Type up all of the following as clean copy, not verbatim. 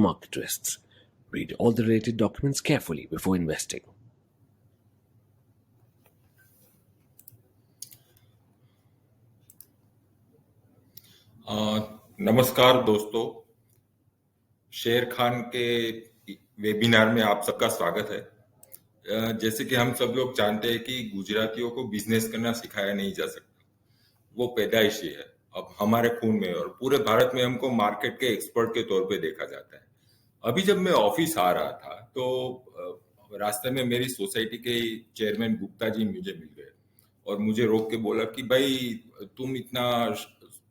Market risks. Read all the related documents carefully before investing. नमस्कार दोस्तों, शेर खान के वेबिनार में आप सबका स्वागत है। जैसे कि हम सब लोग जानते हैं कि गुजरातियों को बिजनेस करना सिखाया नहीं जा सकता, वो पैदाइशी है। अब हमारे खून में और पूरे भारत में हमको मार्केट के एक्सपर्ट के तौर पे देखा जाता है। अभी जब मैं ऑफिस आ रहा था तो रास्ते में मेरी सोसाइटी के चेयरमैन गुप्ता जी मुझे मिल गए और मुझे रोक के बोला कि भाई, तुम इतना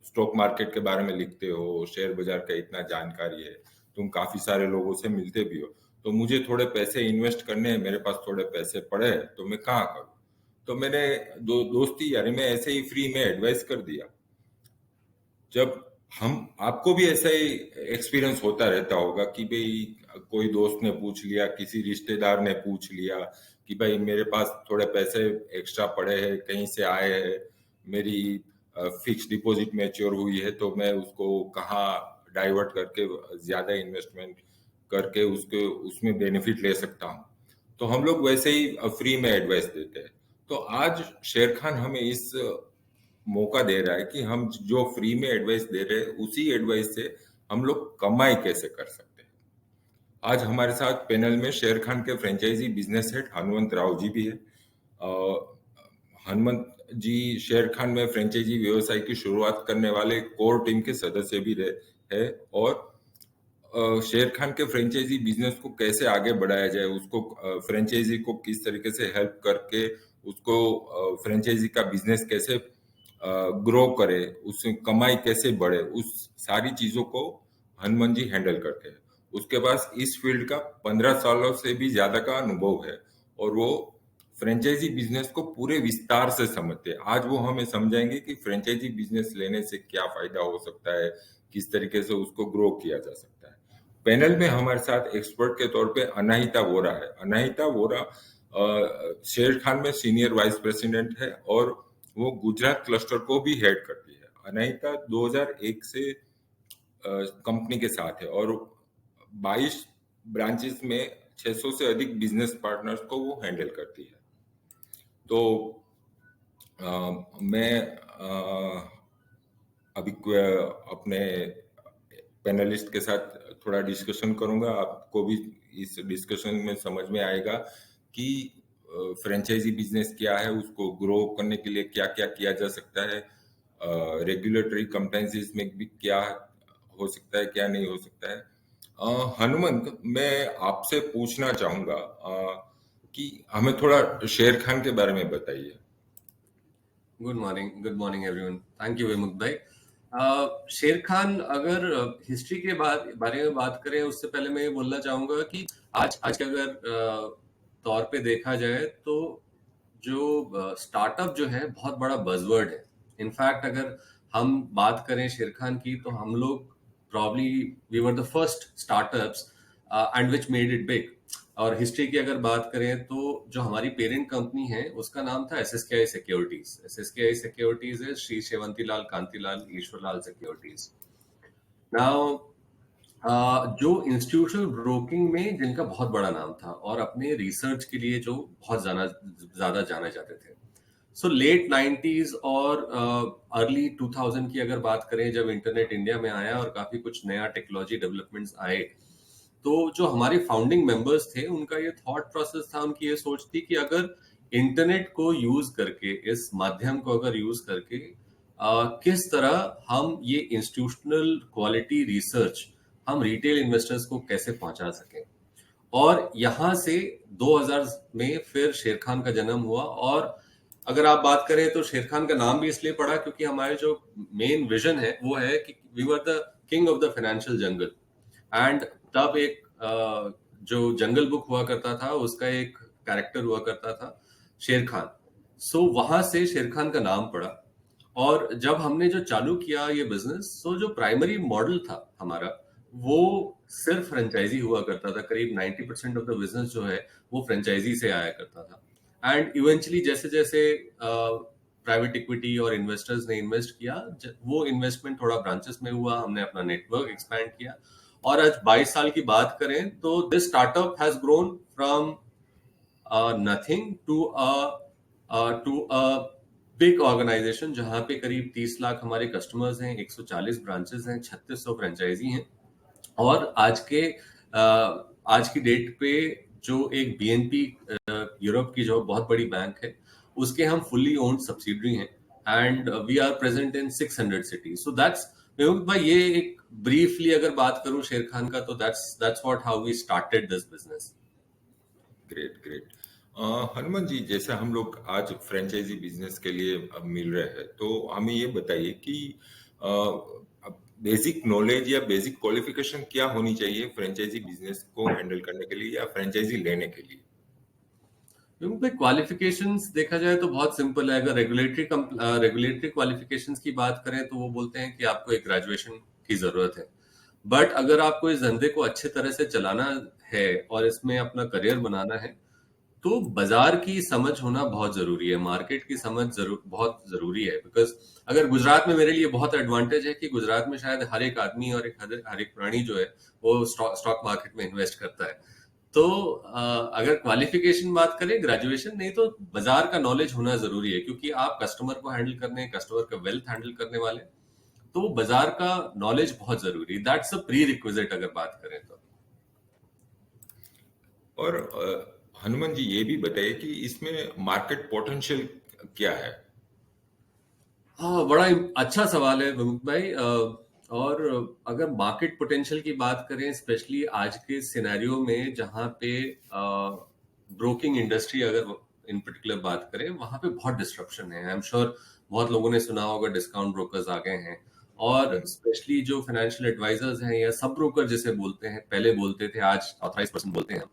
स्टॉक मार्केट के बारे में लिखते हो, शेयर बाजार का इतना जानकारी है, तुम काफी सारे लोगों से मिलते भी हो, तो मुझे थोड़े पैसे इन्वेस्ट करने हैं, मेरे पास थोड़े पैसे पड़े हैं, तो मैं कहाँ करूँ? तो मैंने दोस्ती यारी में ऐसे ही फ्री में एडवाइस कर दिया। जब हम आपको भी ऐसा ही एक्सपीरियंस होता रहता होगा कि भाई कोई दोस्त ने पूछ लिया, किसी रिश्तेदार ने पूछ लिया कि भाई मेरे पास थोड़े पैसे एक्स्ट्रा पड़े हैं, कहीं से आए हैं, मेरी फिक्स डिपॉजिट मैच्योर हुई है, तो मैं उसको कहाँ डाइवर्ट करके ज्यादा इन्वेस्टमेंट करके उसके उसमें बेनिफिट ले सकता हूँ। तो हम लोग वैसे ही फ्री में एडवाइस देते हैं। तो आज शेर खान हमें इस मौका दे रहा है कि हम जो फ्री में एडवाइस दे रहे हैं उसी एडवाइस से हम लोग कमाई कैसे कर सकते हैं। आज हमारे साथ पैनल में शेर खान के franchisee business head Hanumant Rao ji भी है। हनुमंत जी शेर खान में फ्रेंचाइजी व्यवसाय की शुरुआत करने वाले कोर टीम के सदस्य भी रहे हैं और शेर खान के फ्रेंचाइजी बिजनेस को कैसे आगे बढ़ाया जाए, उसको फ्रेंचाइजी को किस तरीके से हेल्प करके उसको फ्रेंचाइजी का बिजनेस कैसे ग्रो करे, उससे कमाई कैसे बढ़े, उस सारी चीजों को हनुमान जी हैंडल करते हैं। उसके पास इस फील्ड का 15 सालों से भी ज्यादा का अनुभव है और वो फ्रेंचाइजी बिजनेस को पूरे विस्तार से समझते हैं। आज वो हमें समझाएंगे कि फ्रेंचाइजी बिजनेस लेने से क्या फायदा हो सकता है, किस तरीके से उसको ग्रो किया जा सकता है। पैनल में हमारे साथ एक्सपर्ट के तौर पे अनाहिता वोरा है। अनाहिता वोरा शेर खान में सीनियर वाइस प्रेसिडेंट है और वो गुजरात क्लस्टर को भी हेड करती है। अनाहिता 2001 से कंपनी के साथ है और 22 ब्रांचेस में 600 से अधिक बिजनेस पार्टनर्स को वो हैंडल करती है। तो मैं अभी अपने पैनलिस्ट के साथ थोड़ा डिस्कशन करूंगा। आपको भी इस डिस्कशन में समझ में आएगा कि फ्रेंचाइजी बिजनेस क्या है, उसको ग्रो करने के लिए क्या क्या किया जा सकता है, रेगुलेटरी कंप्लायंसेस में भी क्या हो सकता है, क्या नहीं हो सकता है। हनुमंत, मैं आपसे पूछना चाहूंगा कि हमें थोड़ा शेर खान के बारे में बताइए। Good morning everyone. Thank you विमुक्त भाई। शेर खान, अगर हिस्ट्री के बारे में बात करें उससे पहले मैं ये बोलना चाहूंगा कि आज के अगर तौर पे देखा जाए तो जो स्टार्टअप जो है बहुत बड़ा बजवर्ड है। इनफैक्ट अगर हम बात करें शेर खान की तो हम लोग probably we were the first startups and which made it big. और हिस्ट्री की अगर बात करें तो जो हमारी पेरेंट कंपनी है उसका नाम था SSKI सिक्योरिटीज। SSKI सिक्योरिटीज है श्री शेवंतीलाल कांतिलाल ईश्वरलाल सिक्योरिटीज। नाउ जो इंस्टीट्यूशनल ब्रोकिंग में जिनका बहुत बड़ा नाम था और अपने रिसर्च के लिए जो बहुत ज्यादा जाने जाते थे। सो लेट 90s और अर्ली 2000 की अगर बात करें, जब इंटरनेट इंडिया में आया और काफी कुछ नया टेक्नोलॉजी डेवलपमेंट्स आए, तो जो हमारे फाउंडिंग मेंबर्स थे उनका ये थॉट प्रोसेस था, उनकी ये सोच थी कि अगर इंटरनेट को यूज करके, इस माध्यम को अगर यूज करके किस तरह हम ये इंस्टीट्यूशनल क्वालिटी रिसर्च हम रिटेल इन्वेस्टर्स को कैसे पहुंचा सकें। और यहां से 2000 में फिर शेर खान का जन्म हुआ। और अगर आप बात करें तो शेर खान का नाम भी इसलिए पड़ा क्योंकि हमारे जो मेन विजन है वो है कि we were the king of the financial jungle. And तब एक जो जंगल बुक हुआ करता था उसका एक कैरेक्टर हुआ करता था शेर खान। सो वहां से शेर खान का नाम पड़ा। और जब हमने जो चालू किया ये बिजनेस, तो जो प्राइमरी मॉडल था हमारा वो सिर्फ फ्रेंचाइजी हुआ करता था। करीब 90% ऑफ द बिजनेस जो है वो फ्रेंचाइजी से आया करता था। एंड इवेंचुअली जैसे जैसे प्राइवेट इक्विटी और इन्वेस्टर्स ने इन्वेस्ट किया, वो इन्वेस्टमेंट थोड़ा ब्रांचेस में हुआ, हमने अपना नेटवर्क एक्सपैंड किया और आज 22 साल की बात करें तो this startup has grown from nothing to a big organisation जहां पे करीब 30 लाख हमारे कस्टमर्स हैं, 140 ब्रांचेस हैं, 3600 फ्रेंचाइजी हैं। और आज की डेट पे जो एक बीएनपी यूरोप की जो बहुत बड़ी बैंक है, उसके हम फुल्ली ओन्ड सब्सिडरी हैं and we are present in 600 cities. So that's भाई, ये एक ब्रीफली अगर बात करूं शेर खान का, तो that's what how we started this business. Great great. Hanuman ji, जैसे हम लोग आज फ्रेंचाइजी बिजनेस के लिए अब मिल रहे हैं, तो हमें ये बताइए कि बेसिक नॉलेज या बेसिक क्वालिफिकेशन क्या होनी चाहिए फ्रेंचाइजी बिजनेस को हैंडल करने के लिए या फ्रेंचाइजी लेने के लिए? भाई, क्वालिफिकेशंस देखा जाए तो बहुत सिंपल है। अगर रेगुलेटरी क्वालिफिकेशंस की बात करें तो वो बोलते हैं कि आपको एक ग्रेजुएशन की जरूरत है। बट अगर आपको इस धंधे को अच्छे तरह से चलाना है और इसमें अपना करियर बनाना है, तो बाजार की समझ होना बहुत जरूरी है, मार्केट की समझ बहुत जरूरी है। बिकॉज अगर गुजरात में, मेरे लिए बहुत एडवांटेज है कि गुजरात में शायद हर एक आदमी और हर एक प्राणी जो है वो स्टॉक मार्केट में इन्वेस्ट करता है। तो अगर क्वालिफिकेशन बात करें, ग्रेजुएशन नहीं तो बाजार का नॉलेज होना जरूरी है, क्योंकि आप कस्टमर को हैंडल करने, कस्टमर का वेल्थ हैंडल करने वाले, तो बाजार का नॉलेज बहुत जरूरी है। दैट्स अ प्री रिक्विजिट अगर बात करें तो। और हनुमान जी, ये भी बताइए कि इसमें मार्केट पोटेंशियल क्या है? हाँ, बड़ा अच्छा सवाल है विमुक्त भाई। और अगर मार्केट पोटेंशियल की बात करें, स्पेशली आज के सिनेरियो में जहाँ पे ब्रोकिंग इंडस्ट्री अगर इन पर्टिकुलर बात करें, वहाँ पे बहुत डिस्ट्रप्शन है। आई एम श्योर बहुत लोगों ने सुना होगा डिस्काउंट ब्रोकर्स आ गए हैं। और स्पेशली जो फाइनेंशियल एडवाइजर्स हैं या सब ब्रोकर जिसे बोलते हैं, पहले बोलते थे, आज ऑथराइज पर्सन बोलते हैं,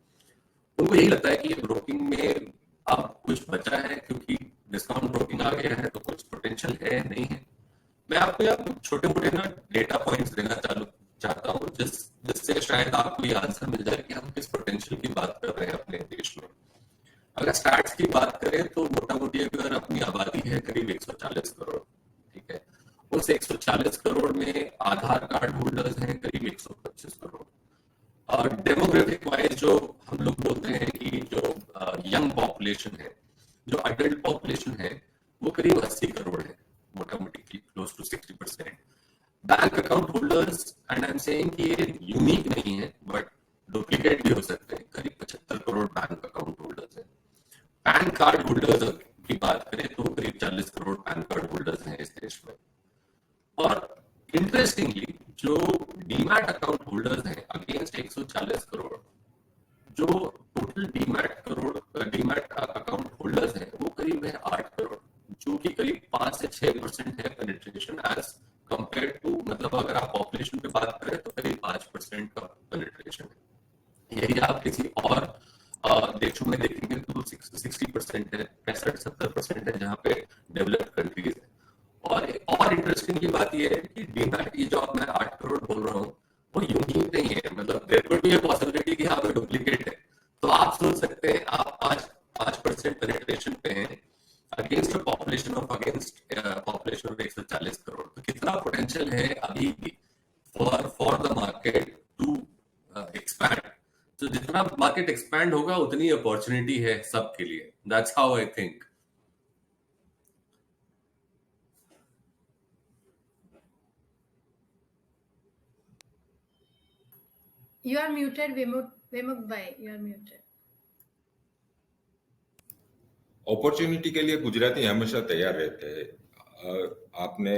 उनको यही लगता है कि ये ब्रोकिंग में अब कुछ बचा है, क्योंकि डिस्काउंट ब्रोकिंग आ गया है तो कुछ पोटेंशियल है नहीं है। मैं आपको यार छोटे मोटे ना डेटा पॉइंट्स देना चालू चाहता हूँ, जिससे शायद आपको ये आंसर मिल जाए कि हम किस पोटेंशियल की बात कर रहे हैं अपने देश में। अगर स्टैट्स की बात करें तो मोटा मोटी अगर अपनी आबादी है करीब 140 करोड़, ठीक है, उस 140 करोड़ में आधार कार्ड होल्डर्स हैं करीब 125 करोड़। और डेमोग्राफिक वाइज जो हम लोग बोलते हैं कि जो यंग पॉपुलेशन है, जो अडल्ट पॉपुलेशन है, वो करीब 80 करोड़ है, मोटा मोटी close to 60%। Bank account holders, and I am saying कि ये यूनिक नहीं है बट डुप्लीकेट भी हो सकते हैं, करीब 75 करोड़ बैंक अकाउंट होल्डर्स है। पैन कार्ड होल्डर्स की बात करें तो करीब 40 करोड़ पैन कार्ड होल्डर्स हैं इस देश में। और इंटरेस्टिंगली जो डीमैट अकाउंट होल्डर्स हैं अगेंस्ट 140 करोड़, जो टोटल डीमैट अकाउंट होल्डर्स हैं वो करीब है 8 करोड़, जो कि करीब 5 से 6% है पेनिट्रेशन एज कंपेयर टू, मतलब अगर आप पॉपुलेशन पे बात करें तो करीब 5% का पेनिट्रेशन है। यही आप किसी और देशों में देखेंगे तो 60% है, 65-70% है, जहाँ पे डेवलप्ड कंट्रीज है। और इंटरेस्टिंग की बात यह है कि डीमैट की जो मैं 8 करोड़ बोल रहा हूँ वो यूनिक नहीं है, मतलब there could be a possibility कि हाँ डुप्लीकेट है। तो आप सोच सकते हैं, आप 5% पेनिट्रेशन पे हैं अगेंस्ट पॉपुलेशन ऑफ 140 करोड़, तो कितना पोटेंशियल है अभी भी for the market to expand. तो जितना मार्केट एक्सपैंड होगा उतनी अपॉर्चुनिटी है सबके लिए। That's how I think. You are muted, Vimuk bhai. You are muted. Opportunity के लिए गुजराती हमेशा तैयार रहते हैं। आपने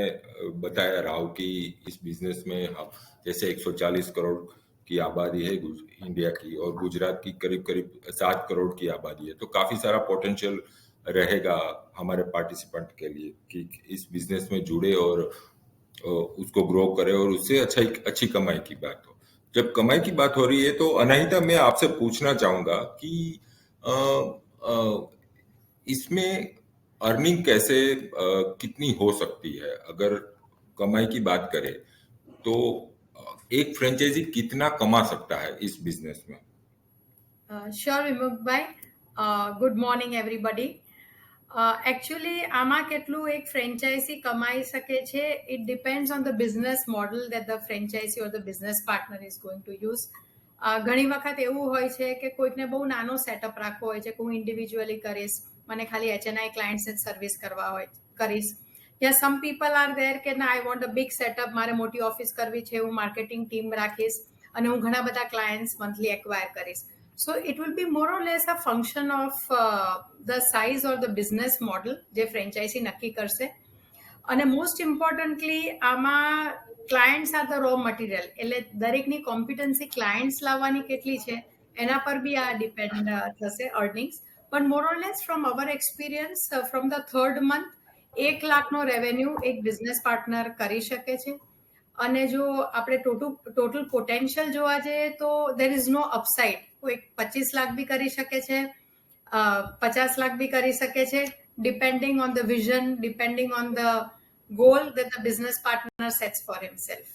बताया राव कि इस बिजनेस में हम जैसे 140 करोड़ की आबादी है इंडिया की, और गुजरात की करीब करीब 7 करोड़ की आबादी है, तो काफी सारा पोटेंशियल रहेगा हमारे पार्टिसिपेंट के लिए कि इस बिजनेस में जुड़े और उसको ग्रो करे और उससे अच्छी कमाई की बात हो। जब कमाई की बात हो रही है तो अनाहिता, मैं आपसे पूछना चाहूंगा कि अ, अ, इसमें अर्निंग कैसे कितनी हो सकती है? अगर कमाई की बात करें तो एक फ्रेंचाइजी कितना कमा सकता है इस बिजनेस में? Sure, Vimuk bhai. Good morning, everybody. Actually આમાં કેટલું એક ફ્રેન્ચાઇઝી કમાઈ શકે છે, it depends on the business model that the franchisee or the business partner is going to use. ઘણી વખત એવું હોય છે કે કોઈકને બહુ નાનો સેટઅપ રાખવો હોય છે કે હું ઇન્ડિવિજ્યુઅલી કરીશ, મને ખાલી HNI ક્લાયન્ટ્સને જ સર્વિસ કરવા હોય કરીશ. યા સમ પીપલ આર ધેર કે ના I want a big setup, મારે મોટી ઓફિસ કરવી છે, હું માર્કેટિંગ ટીમ રાખીશ અને હું ઘણા બધા ક્લાયન્ટ્સ મંથલી એક્વાયર કરીશ. So it will be more or less a function of the size or the business model જે ફ્રેન્ચાઇઝી નક્કી કરશે. અને મોસ્ટ ઇમ્પોર્ટન્ટલી આમાં clients are the raw material, એટલે દરેકની કોમ્પિટન્સી ક્લાયન્ટ્સ લાવવાની કેટલી છે એના પર બી આ ડિપેન્ડ થશે અર્નિંગ્સ. પણ more or less from our experience from the third month 1 લાખનો રેવન્યુ એક બિઝનેસ પાર્ટનર કરી શકે છે. અને જો આપણે ટોટલ પોટેન્શિયલ જોવા જઈએ તો દેર ઇઝ નો અપસાઇડ. કોઈ 25 લાખ બી કરી શકે છે, 50 લાખ બી કરી શકે છે, depending on the vision, depending on the goal that the business partner sets for himself.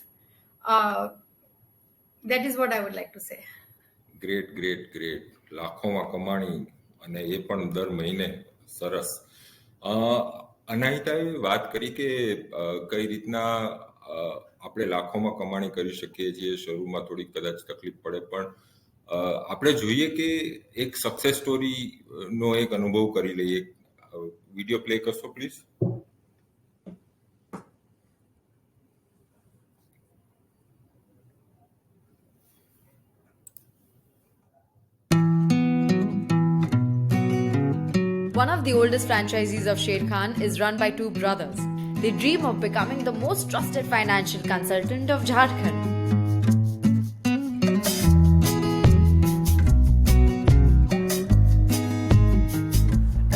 That is what I would like to say. Great. લાખોમાં કમાણી અને એ પણ દર મહિને. સરસ. અનાહિતાએ વાત કરી કે કઈ રીતના આપણે લાખોમાં કમાણી કરી શકીએ છીએ. શરૂમાં થોડી કદાચ તકલીફ પડે, પણ આપણે જોઈએ કે એક સક્સેસ સ્ટોરી નો એક અનુભવ કરી લઈએ. વિડીયો પ્લે કરશો please? One of the oldest franchisees of Sher Khan is run by two brothers. They dream of becoming the most trusted financial consultant of Jharkhand.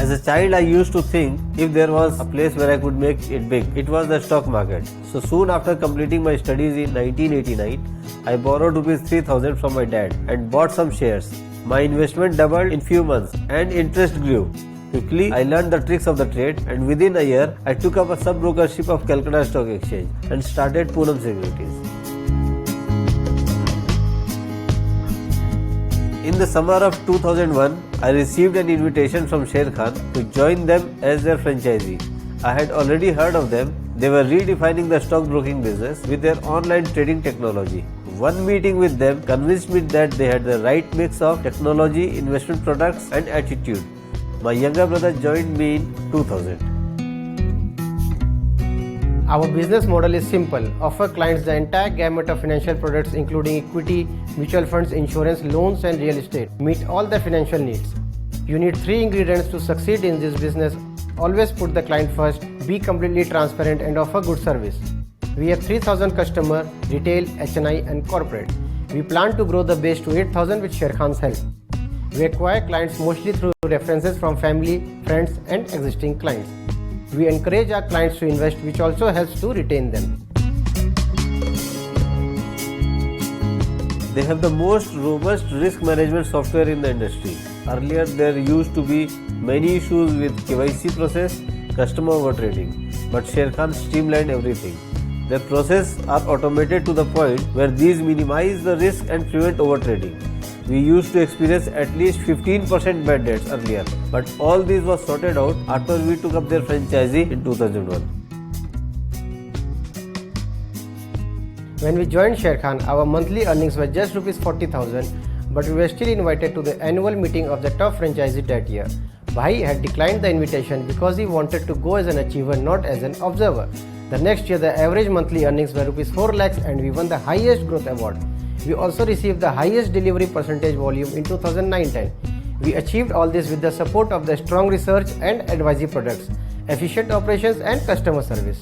As a child, I used to think if there was a place where I could make it big, it was the stock market. So soon after completing my studies in 1989, I borrowed rupees 3,000 from my dad and bought some shares. My investment doubled in few months and interest grew. Quickly, I learned the tricks of the trade, and within a year, I took up a sub-brokership of Calcutta Stock Exchange and started Poonam Securities. In the summer of 2001, I received an invitation from Sher Khan to join them as their franchisee. I had already heard of them. They were redefining the stockbroking business with their online trading technology. One meeting with them convinced me that they had the right mix of technology, investment products, and attitude. My younger brother joined me in 2000. Our business model is simple. Offer clients the entire gamut of financial products including equity, mutual funds, insurance, loans and real estate. Meet all the financial needs. You need 3 ingredients to succeed in this business. Always put the client first, be completely transparent and offer good service. We have 3,000 customers, retail, HNI and corporate. We plan to grow the base to 8,000 with Sher Khan's help. We acquire clients mostly through references from family, friends and existing clients. We encourage our clients to invest, which also helps to retain them. They have the most robust risk management software in the industry. Earlier, there used to be many issues with KYC process, customer overtrading, but Sher Khan streamlined everything. Their processes are automated to the point where these minimize the risk and prevent overtrading. We used to experience at least 15% bad debts earlier, but all this was sorted out after we took up their franchisee in 2001. When we joined Sher Khan, our monthly earnings were just rupees 40,000, but we were still invited to the annual meeting of the top franchisee that year. Bhai had declined the invitation because he wanted to go as an achiever, not as an observer. The next year, the average monthly earnings were rupees 4 lakhs and we won the highest growth award. We also received the highest delivery percentage volume in 2009-10. We achieved all this with the support of the strong research and advisory products, efficient operations and customer service.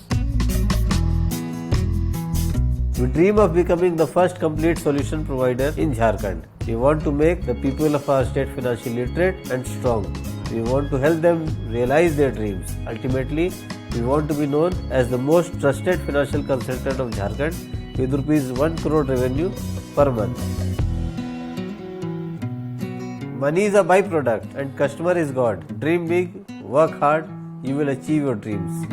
We dream of becoming the first complete solution provider in Jharkhand. We want to make the people of our state financially literate and strong. We want to help them realize their dreams. Ultimately, we want to be known as the most trusted financial consultant of Jharkhand with rupees 1 crore revenue per month. Money is a byproduct and customer is God. Dream big, work hard, you will achieve your dreams.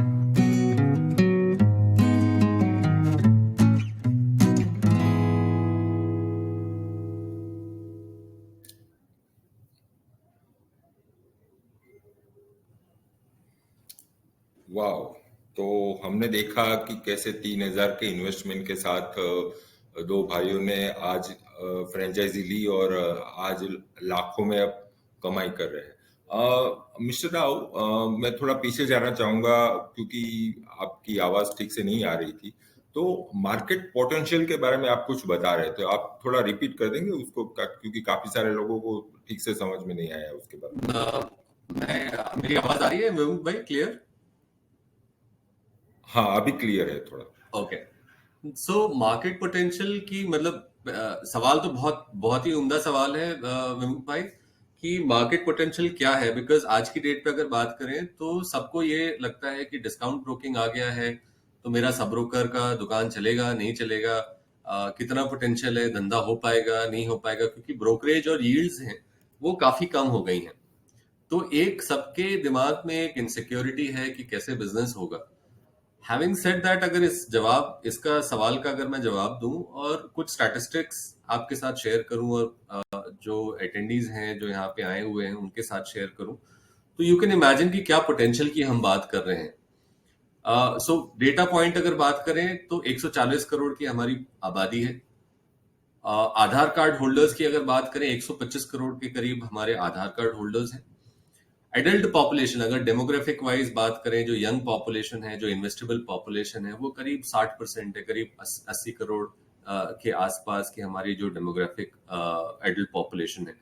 वाह! तो हमने देखा कि कैसे 3,000 के investment के साथ दो भाइयों ने आज फ्रेंचाइजी ली और आज लाखों में अब कमाई कर रहे हैं। मिस्टर राव, मैं थोड़ा पीछे जाना चाहूंगा क्योंकि आपकी आवाज ठीक से नहीं आ रही थी। तो मार्केट पोटेंशियल के बारे में आप कुछ बता रहे थे, आप थोड़ा रिपीट कर देंगे उसको क्योंकि काफी सारे लोगों को ठीक से समझ में नहीं आया उसके बारे में। मेरी आवाज आ रही है विमुख भाई, क्लियर? हाँ, अभी क्लियर है थोड़ा। ओके, सो मार्केट पोटेंशियल की मतलब सवाल तो बहुत बहुत ही उम्दा सवाल है विमुख भाई कि मार्केट पोटेंशियल क्या है। बिकॉज आज की डेट पे अगर बात करें तो सबको ये लगता है कि डिस्काउंट ब्रोकिंग आ गया है तो मेरा सब ब्रोकर का दुकान चलेगा नहीं चलेगा, कितना पोटेंशियल है, धंधा हो पाएगा नहीं हो पाएगा, क्योंकि ब्रोकरेज और यील्ड्स हैं वो काफी कम हो गई हैं। तो एक सबके दिमाग में एक इनसिक्योरिटी है कि कैसे बिजनेस होगा। हैविंग सेड दैट, अगर इसका सवाल का अगर मैं जवाब दूं और कुछ स्टैटिस्टिक्स आपके साथ शेयर करूं और जो अटेंडीज हैं जो यहाँ पे आए हुए हैं उनके साथ शेयर करूं, तो यू कैन इमेजिन कि क्या पोटेंशियल की हम बात कर रहे हैं। सो डेटा पॉइंट अगर बात करें तो 140 करोड़ की हमारी आबादी है। आधार कार्ड होल्डर्स की अगर बात करें 125 करोड़ के करीब हमारे आधार कार्ड होल्डर्स हैं। एडल्ट पॉपुलेशन अगर डेमोग्राफिक वाइज बात करें, जो यंग पॉपुलेशन है, जो इन्वेस्टेबल पॉपुलेशन है, वो करीब 60% है, करीब 80 करोड़ के आसपास की हमारी जो डेमोग्राफिक एडल्ट पॉपुलेशन है।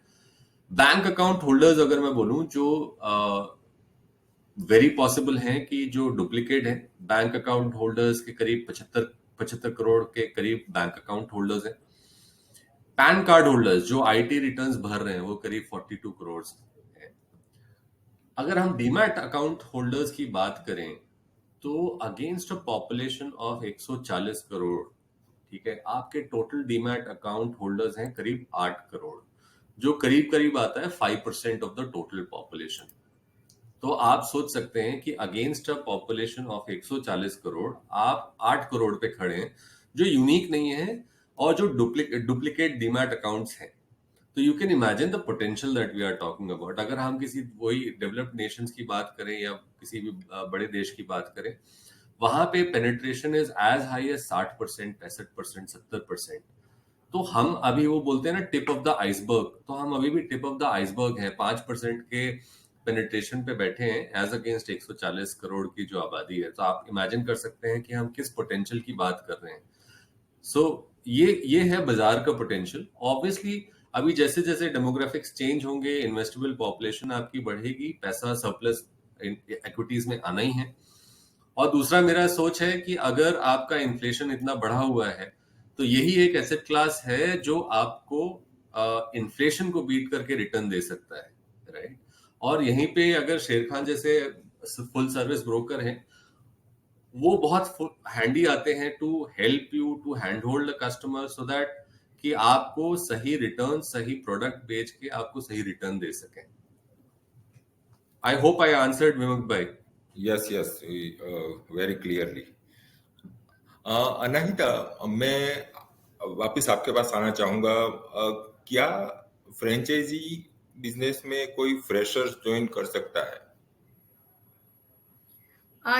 बैंक अकाउंट होल्डर्स अगर मैं बोलूं, जो वेरी पॉसिबल है कि जो डुप्लीकेट है, बैंक अकाउंट होल्डर्स के करीब 75 करोड़ के करीब बैंक अकाउंट होल्डर्स हैं। पैन कार्ड होल्डर्स जो आईटी रिटर्न्स भर रहे हैं वो करीब 42 करोड़ है। अगर हम डीमैट अकाउंट होल्डर्स की बात करें तो against a population of 140 crore, ठीक है, आपके टोटल डीमैट अकाउंट होल्डर्स हैं करीब 8 करोड़, जो करीब करीब आता है 5% ऑफ द टोटल पॉपुलेशन। तो आप सोच सकते हैं कि against a population of 140 crore आप 8 करोड़ पे खड़े हैं, जो यूनिक नहीं है और जो डुप्लीकेट डीमैट अकाउंट्स हैं। तो you can imagine the potential that we are talking about. अगर हम किसी वही डेवलप्ड नेशंस की बात करें या किसी भी बड़े देश की बात करें, वहां पे penetration is as high as 60%, 65%, 70%। तो हम अभी वो बोलते हैं ना टिप ऑफ द आइसबर्ग, तो हम अभी भी टिप ऑफ द आइसबर्ग है, 5% के पेनिट्रेशन पे बैठे हैं एज अगेंस्ट 140 करोड़ की जो आबादी है। तो आप इमेजिन कर सकते हैं कि हम किस पोटेंशियल की बात कर रहे हैं। सो ये है बाजार का पोटेंशियल। ऑब्वियसली अभी जैसे जैसे डेमोग्राफिक्स चेंज होंगे, इन्वेस्टेबल पॉपुलेशन आपकी बढ़ेगी, पैसा सरप्लस इक्विटीज में आना ही है। और दूसरा मेरा सोच है कि अगर आपका इन्फ्लेशन इतना बढ़ा हुआ है तो यही एक एसेट क्लास है जो आपको इन्फ्लेशन को बीट करके रिटर्न दे सकता है, राइट। और यहीं पे अगर शेर खान जैसे फुल सर्विस ब्रोकर हैं, वो बहुत हैंडी आते हैं to help you to hand hold the customer so that कि आपको सही रिटर्न, सही प्रोडक्ट बेच के आपको सही रिटर्न दे सकें। आई होप आई आंसर्ड विमुख भाई। Yes, very clearly. अनाहिता, मैं वापस आपके पास आना चाहूंगा। क्या फ्रेंचाइजी बिजनेस में कोई फ्रेशर्स ज्वाइन कर सकता है?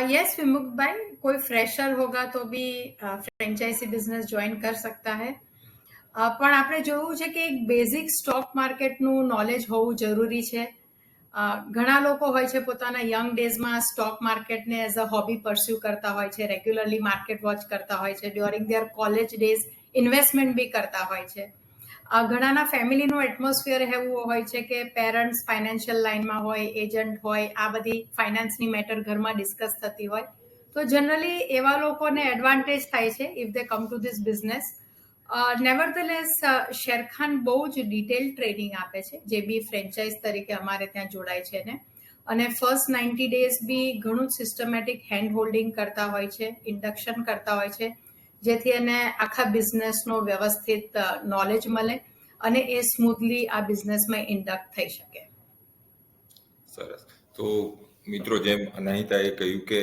यस विमुख भाई, कोई फ्रेशर होगा तो भी ફ્રેન્ચાઇઝી બિઝનેસ જોઈન કરી શકતા હે। પણ આપણે જોયું છે કે એક બેઝિક સ્ટોક માર્કેટનું નોલેજ હોવું જરૂરી છે। ઘણા લોકો હોય છે પોતાના યંગ ડેઝમાં સ્ટોક માર્કેટને એઝ અ હોબી પરસ્યુ કરતા હોય છે, રેગ્યુલરલી માર્કેટ વોચ કરતા હોય છે, during their college days investment બી કરતા હોય છે। ઘણાના ફેમિલીનું એટમોસ્ફિયર એવું હોય છે કે પેરેન્ટ્સ ફાઇનાન્શિયલ લાઇનમાં હોય, એજન્ટ હોય, આ બધી ફાઇનાન્સની મેટર ઘરમાં ડિસ્કસ થતી હોય, તો જનરલી એવા લોકોને એડવાન્ટેજ થાય છે if they come to this business. Nevertheless Sharekhan બહુ જ ડિટેલ ટ્રેનિંગ આપે છે, જે બી ફ્રેન્ચાઇઝ તરીકે અમારે ત્યાં જોડાય છે ને, અને ફર્સ્ટ 90 ડેઝ બી ઘણું જ સિસ્ટમેટિક હેન્ડ હોલ્ડિંગ કરતા હોય છે, ઇન્ડક્શન કરતા હોય છે, જેથી એને આખા બિઝનેસનો વ્યવસ્થિત નોલેજ મળે અને એ સ્મૂથલી આ બિઝનેસમાં ઇન્ડક્ટ થઈ શકે। સરસ। તો મિત્રો, જેમ અનાહિતાએ કહ્યું કે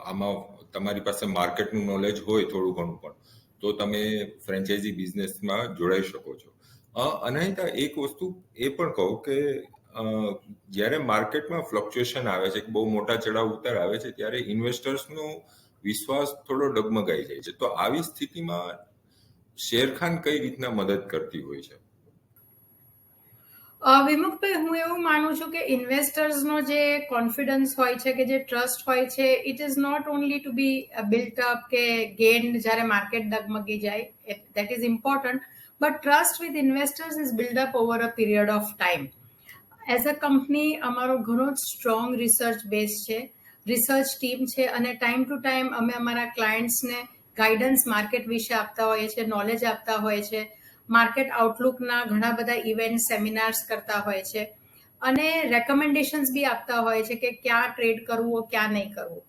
આમાં તમારી પાસે માર્કેટનું નોલેજ હોય થોડું ઘણું પણ, તો તમે ફ્રેન્ચાઇઝી બિઝનેસમાં જોડાઈ શકો છો। અનાહિતા, એક વસ્તુ એ પણ કહો કે જ્યારે માર્કેટમાં ફ્લક્ચ્યુએશન આવે છે, બહુ મોટા ચઢાવ ઉતાર આવે છે, ત્યારે ઇન્વેસ્ટર્સનો વિશ્વાસ થોડો ડગમગાઈ જાય છે. તો આવી સ્થિતિમાં શેરખાન કઈ રીતના મદદ કરતી હોય છે? વિમુખભાઈ, હું એવું માનું છું કે ઇન્વેસ્ટર્સનો જે કોન્ફિડન્સ હોય છે, કે જે ટ્રસ્ટ હોય છે, it is not only to be built up કે ગેઇન્ડ જ્યારે માર્કેટ ડગમગી જાય, that is important, but trust with investors is build up over a period of time. As a company અમારો ઘણો જ સ્ટ્રોંગ રિસર્ચ બેઝ છે, research team છે, અને ટાઈમ ટુ ટાઈમ અમે અમારા ક્લાયન્ટ્સને ગાઈડન્સ માર્કેટ વિશે આપતા હોઈએ છીએ, નોલેજ આપતા હોય છે, માર્કેટ આઉટલુકના ઘણા બધા ઇવેન્ટ સેમિનાર્સ કરતા હોય છે, અને રેકમેન્ડેશન્સ બી આપતા હોય છે કે ક્યાં ટ્રેડ કરવું, ક્યાં નહીં કરવું.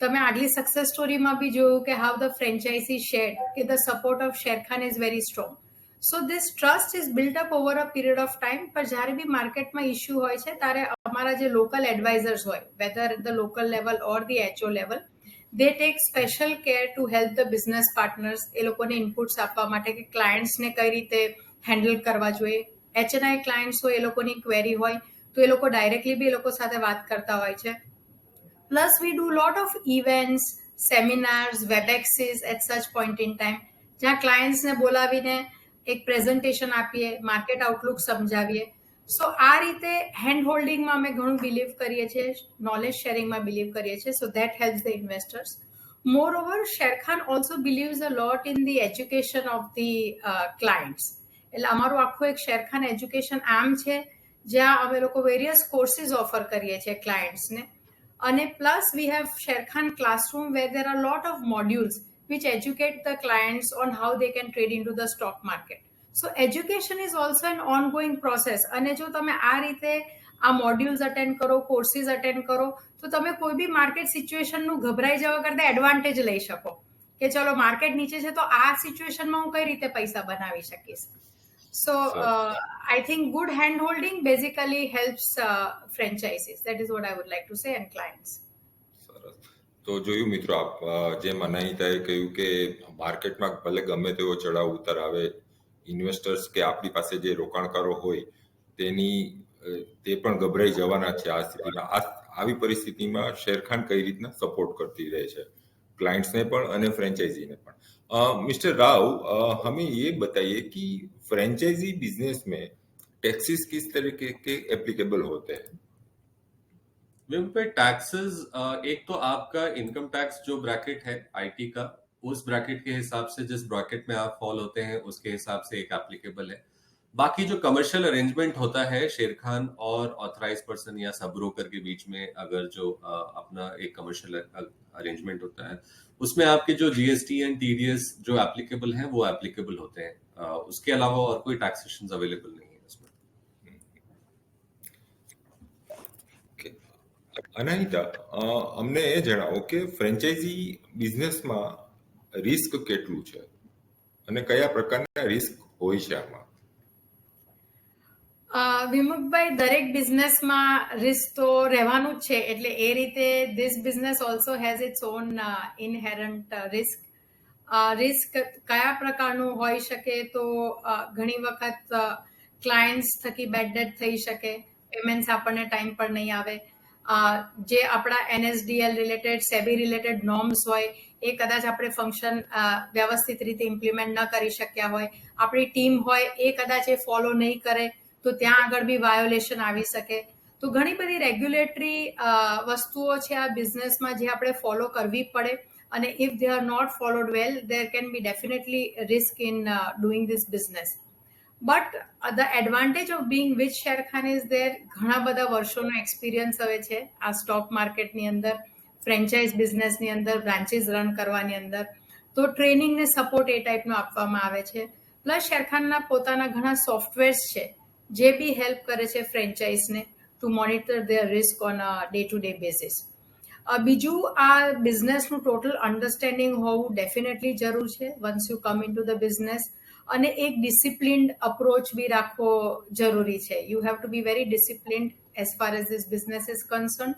તમે આગલી સક્સેસ સ્ટોરીમાં બી જોયું કે હાઉ ધ ફ્રેન્ચાઇઝી શેડ કે the support of Sherkhan is very strong. So this trust is built up over a period of time. પણ જ્યારે બી માર્કેટમાં ઇસ્યુ હોય છે ત્યારે અમારા જે લોકલ એડવાઇઝર્સ હોય, whether the local level or the HO level, they take special care to help the business partners, એ લોકોને ઇનપુટ્સ આપવા માટે કે ક્લાયન્ટ્સને કઈ રીતે હેન્ડલ કરવા જોઈએ. HNI ક્લાયન્ટ્સ હોય, એ લોકોની ક્વેરી હોય તો એ લોકો ડાયરેક્ટલી બી એ લોકો સાથે વાત કરતા હોય છે. Plus, we do a lot of events, seminars, WebExes at such point in time, જ્યાં ક્લાયન્ટ્સને બોલાવીને એક પ્રેઝન્ટેશન આપીએ, માર્કેટ આઉટલુક સમજાવીએ. સો આ રીતે હેન્ડ હોલ્ડિંગમાં અમે ઘણું બિલીવ કરીએ છીએ, નોલેજ શેરિંગમાં બિલીવ કરીએ છીએ. So that helps the investors. Moreover, Sharekhan also believes a lot in the education of the clients. એટલે અમારું આખું એક શેરખાન એજ્યુકેશન આર્મ છે, જ્યાં અમે લોકો વેરિયસ કોર્સિસ ઓફર કરીએ છીએ ક્લાયન્ટ્સને. અને plus we have Sharekhan classroom where there are lot of modules which educate the clients on how they can trade into the stock market. So education is also an ongoing process. અને જો તમે આ રીતે આ મોડ્યુલ્સ અટેન્ડ કરો, courses attend કરો, તો તમે કોઈ બી માર્કેટ સિચ્યુએશનનું ગભરાઈ જવા કરતા એડવાન્ટેજ લઈ શકો કે ચલો માર્કેટ નીચે છે તો આ સિચ્યુએશનમાં હું કઈ રીતે પૈસા બનાવી શકીશ. So I think good hand holding basically helps franchises. That is what I would like to say, and clients. સરસ. તો જોયું મિત્રો, આપ જેમ અનાહિતાએ કહ્યું કે માર્કેટમાં ભલે ગમે તેવો ચડાવ ઉતાર આવે, ઇન્વેસ્ટર્સ કે આપણી પાસે જે રોકાણકારો હોય તે પણ ગભરાઈ જવાના છે આ સ્થિતિમાં. આવી પરિસ્થિતિમાં શેરખાન કઈ રીતના સપોર્ટ કરતી રહે છે क्लाइंट्स ने पण અને फ्रेंचाइजी ने पण. मिस्टर राव, हमें ये बताइए कि फ्रेंचाइजी बिजनेस में टैक्सेस किस तरीके के एप्लीकेबल होते हैं? पे टैक्सेस, एक तो आपका इनकम टैक्स जो ब्रैकेट है आईटी का, उस ब्रैकेट के हिसाब से जिस ब्रैकेट में आप फॉल होते हैं उसके हिसाब से एक एप्लीकेबल है. बाकी जो कमर्शियल अरेंजमेंट होता है शेरखान और ऑथराइज पर्सन या सब ब्रोकर के बीच में, अगर जो अपना एक कमर्शियल अरेंजमेंट होता है, उसमें आपके जो जीएसटी एंड टीडीएस जो एप्लीकेबल हैं वो एप्लीकेबल होते हैं. उसके अलावा और कोई टैक्सेशन अवेलेबल नहीं है इसमें. અનાહિતા, અમને એ જણાવો કે ફ્રેન્ચાઇઝી બિઝનેસમાં રિસ્ક કેટલું છે અને કયા પ્રકારના રિસ્ક હોય છે આમાં? વિમુખભાઈ, દરેક બિઝનેસમાં રિસ્ક તો રહેવાનું જ છે, એટલે એ રીતે this business also has its own inherent risk. Risk કયા પ્રકારનું હોઈ શકે? તો ઘણી વખત ક્લાયન્ટ્સ થકી બેડ ડેટ થઈ શકે, પેમેન્ટ્સ આપણને ટાઈમ પર નહીં આવે, જે આપણા NSDL related, SEBI related norms હોય એ કદાચ આપણે ફંક્શન વ્યવસ્થિત રીતે ઇમ્પ્લિમેન્ટ ન કરી શક્યા હોય, આપણી ટીમ હોય એ કદાચ એ ફોલો નહીં કરે તો ત્યાં આગળ બી વાયોલેશન આવી શકે. તો ઘણી બધી રેગ્યુલેટરી વસ્તુઓ છે આ બિઝનેસમાં જે આપણે ફોલો કરવી પડે, અને if they are not followed well there can be definitely risk in doing this business. But the advantage of being with Sharekhan is there, ઘણા બધા વર્ષોનો એક્સપિરિયન્સ હવે છે આ સ્ટોક માર્કેટની અંદર, ફ્રેન્ચાઇઝ બિઝનેસની અંદર, બ્રાન્ચીસ રન કરવાની અંદર. તો ટ્રેનિંગ ને સપોર્ટ એ ટાઈપનો આપવામાં આવે છે. પ્લસ શેરખાનના પોતાના ઘણા સોફ્ટવેર્સ છે જે બી હેલ્પ કરે છે ફ્રેન્ચાઇઝને to monitor their risk on a day to day basis. બીજું, આ બિઝનેસનું ટોટલ અન્ડરસ્ટેન્ડિંગ હોવું ડેફિનેટલી જરૂર છે once you come in to the business, અને એક ડિસિપ્લિન્ડ અપ્રોચ બી રાખવો જરૂરી છે. You have to be very disciplined as far as this business is concern.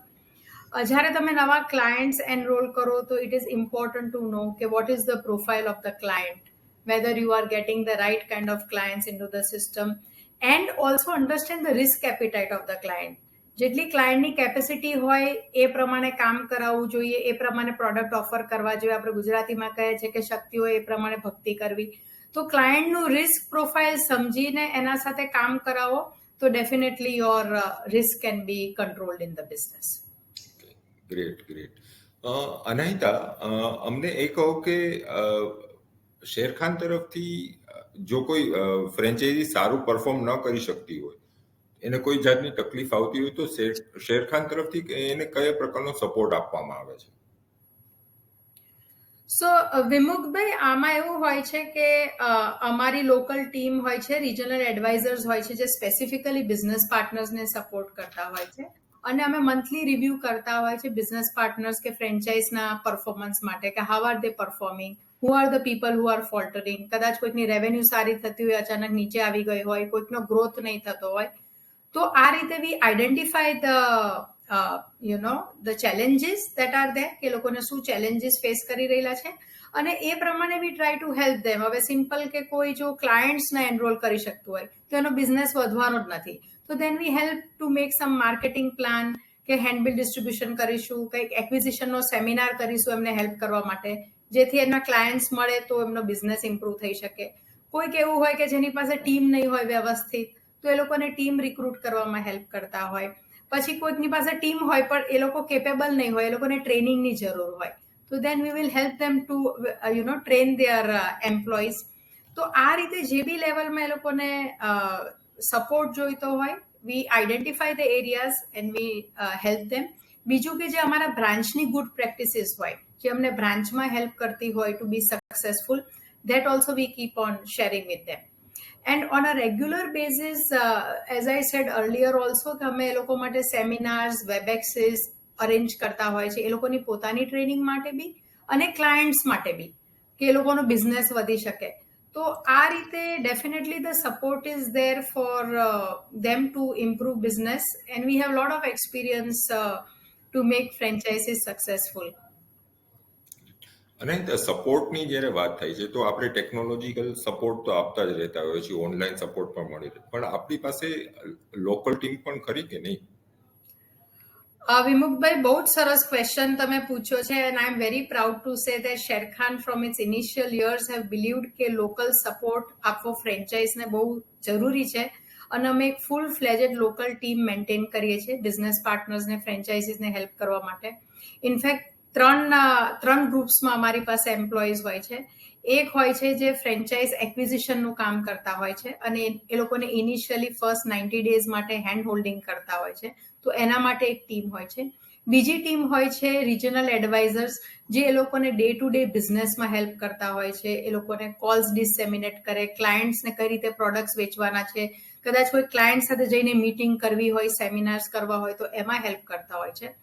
જ્યારે તમે નવા ક્લાયન્ટ્સ એનરોલ કરો તો it is important to know કે what is the profile of the client, whether you are getting the right kind of clients into the system. And also understand the risk appetite of the client. જેટલી ક્લાયન્ટની capacity હોય એ પ્રમાણે કામ કરાવવું જોઈએ, એ પ્રમાણે product offer કરવા જોઈએ. આપણે ગુજરાતીમાં કહે છે કે શક્તિ હોય એ પ્રમાણે ભક્તિ કરવી. તો ક્લાયન્ટનું રિસ્ક પ્રોફાઇલ સમજીને એના સાથે કામ કરાવો તો definitely your risk can be controlled in the business. Great. Anahita, અમને એ કહો કે શેરખાન તરફથી જો કોઈ ફ્રેન્ચાઇઝી સારું પરફોર્મ ન કરી શકતી હોય, એને કોઈ જાતની તકલીફ આવતી હોય તો શેરખાન તરફથી એને કયા પ્રકારનો સપોર્ટ આપવામાં આવે છે? સો વિમુખભાઈ, આમાં એવું હોય છે કે અમારી લોકલ ટીમ હોય છે, રિજનલ એડવાઇઝર્સ હોય છે જે સ્પેસિફિકલી બિઝનેસ પાર્ટનર્સને સપોર્ટ કરતા હોય છે, અને અમે મંથલી રિવ્યુ કરતા હોય છે બિઝનેસ પાર્ટનર્સ કે ફ્રેન્ચાઇઝના પરફોર્મન્સ માટે કે how are they performing, who are the people who are faltering. કદાચ કોઈકની રેવન્યુ સારી થતી હોય, અચાનક નીચે આવી ગઈ હોય, કોઈકનો ગ્રોથ નહીં થતો હોય, તો આ રીતે we identify the challenges that are there, કે લોકોને શું ચેલેન્જીસ ફેસ કરી રહેલા છે, અને એ પ્રમાણે વી ટ્રાય ટુ હેલ્પ ધેમ. હવે સિમ્પલ કે કોઈ જો ક્લાયન્ટ્સને એનરોલ કરી શકતું હોય તો એનો બિઝનેસ વધવાનો જ નથી, તો then we help to make some marketing plan, કે હેન્ડબિલ ડિસ્ટ્રીબ્યુશન કરીશું, કંઈક એક્વિઝિશનનો સેમિનાર કરીશું એમને હેલ્પ કરવા માટે, જેથી એમના ક્લાયન્ટ્સ મળે તો એમનો બિઝનેસ ઇમ્પ્રૂવ થઈ શકે. કોઈક એવું હોય કે જેની પાસે ટીમ નહીં હોય વ્યવસ્થિત, તો એ લોકોને ટીમ રિક્રુટ કરવામાં હેલ્પ કરતા હોય. પછી કોઈકની પાસે ટીમ હોય પણ એ લોકો કેપેબલ નહીં હોય, એ લોકોને ટ્રેનિંગની જરૂર હોય, તો then we will help them to train their employees. તો આ રીતે જે બી લેવલમાં એ લોકોને સપોર્ટ જોઈતો હોય, we identify the areas and we help them. બીજું કે જે અમારા બ્રાન્ચની ગુડ પ્રેક્ટિસીસ હોય, જે અમને બ્રાન્ચમાં હેલ્પ કરતી હોય to be successful, that also we keep on sharing with them. And on a regular basis, as I said earlier also, કે અમે એ લોકો માટે સેમિનાર્સ, વેબએક્સીસ અરેન્જ કરતા હોય છે, એ લોકોની પોતાની ટ્રેનિંગ માટે બી અને ક્લાયન્ટ્સ માટે બી, કે એ લોકોનો બિઝનેસ વધી શકે. તો આ રીતે definitely the support is there for them to improve business, and we have lot of experience to make franchises successful. અને સપોર્ટની જ્યારે વાત થાય છે તો આપણે ટેકનોલોજીકલ સપોર્ટ તો આપતા જ રહેતા હોય છે, ઓનલાઈન સપોર્ટ પણ મળી રહે, પણ આપણી પાસે લોકલ ટીમ પણ ખરી કે નહીં? વિમુખભાઈ, બહુ જ સરસ ક્વેશ્ચન તમે પૂછ્યો છે, and I am very proud to say that Sharekhan from its initial years have believed કે લોકલ સપોર્ટ આપવો ફ્રેન્ચાઇઝને બહુ જરૂરી છે, અને અમે એક ફૂલ ફ્લેજેડ લોકલ ટીમ મેન્ટેન કરીએ છીએ બિઝનેસ પાર્ટનર્સને, ફ્રેન્ચાઇઝીસને હેલ્પ કરવા માટે. ઇનફેક્ટ ત્રણ ગ્રુપ્સમાં અમારી પાસે એમ્પ્લોઈઝ હોય છે. એક હોય છે જે ફ્રેન્ચાઇઝ એક્વિઝિશનનું કામ કરતા હોય છે, અને એ લોકોને ઇનિશિયલી ફર્સ્ટ 90 ડેઝ માટે હેન્ડ હોલ્ડિંગ કરતા હોય છે, તો એના માટે એક ટીમ હોય છે. બીજી ટીમ હોય છે રિજનલ એડવાઇઝર્સ, જે એ લોકોને ડે ટુ ડે બિઝનેસમાં હેલ્પ કરતા હોય છે, એ લોકોને કોલ્સ ડિસેમિનેટ કરે, ક્લાયન્ટ્સને કઈ રીતે પ્રોડક્ટ્સ વેચવાના છે, કદાચ કોઈ ક્લાયન્ટ સાથે જઈને મીટિંગ કરવી હોય, સેમિનાર્સ કરવા હોય તો એમાં હેલ્પ કરતા હોય છે.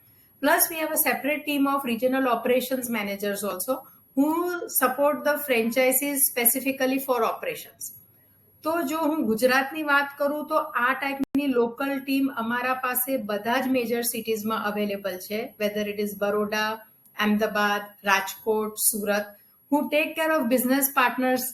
Plus, we have a separate team of regional operations managers also who support the franchisees specifically for operations. તો જો હું ગુજરાતની વાત કરું તો આ ટાઈપની લોકલ ટીમ અમારા પાસે બધા જ મેજર સિટીઝમાં અવેલેબલ છે, weather it is Baroda, Ahmedabad, Rajkot, Surat, who take care of business partners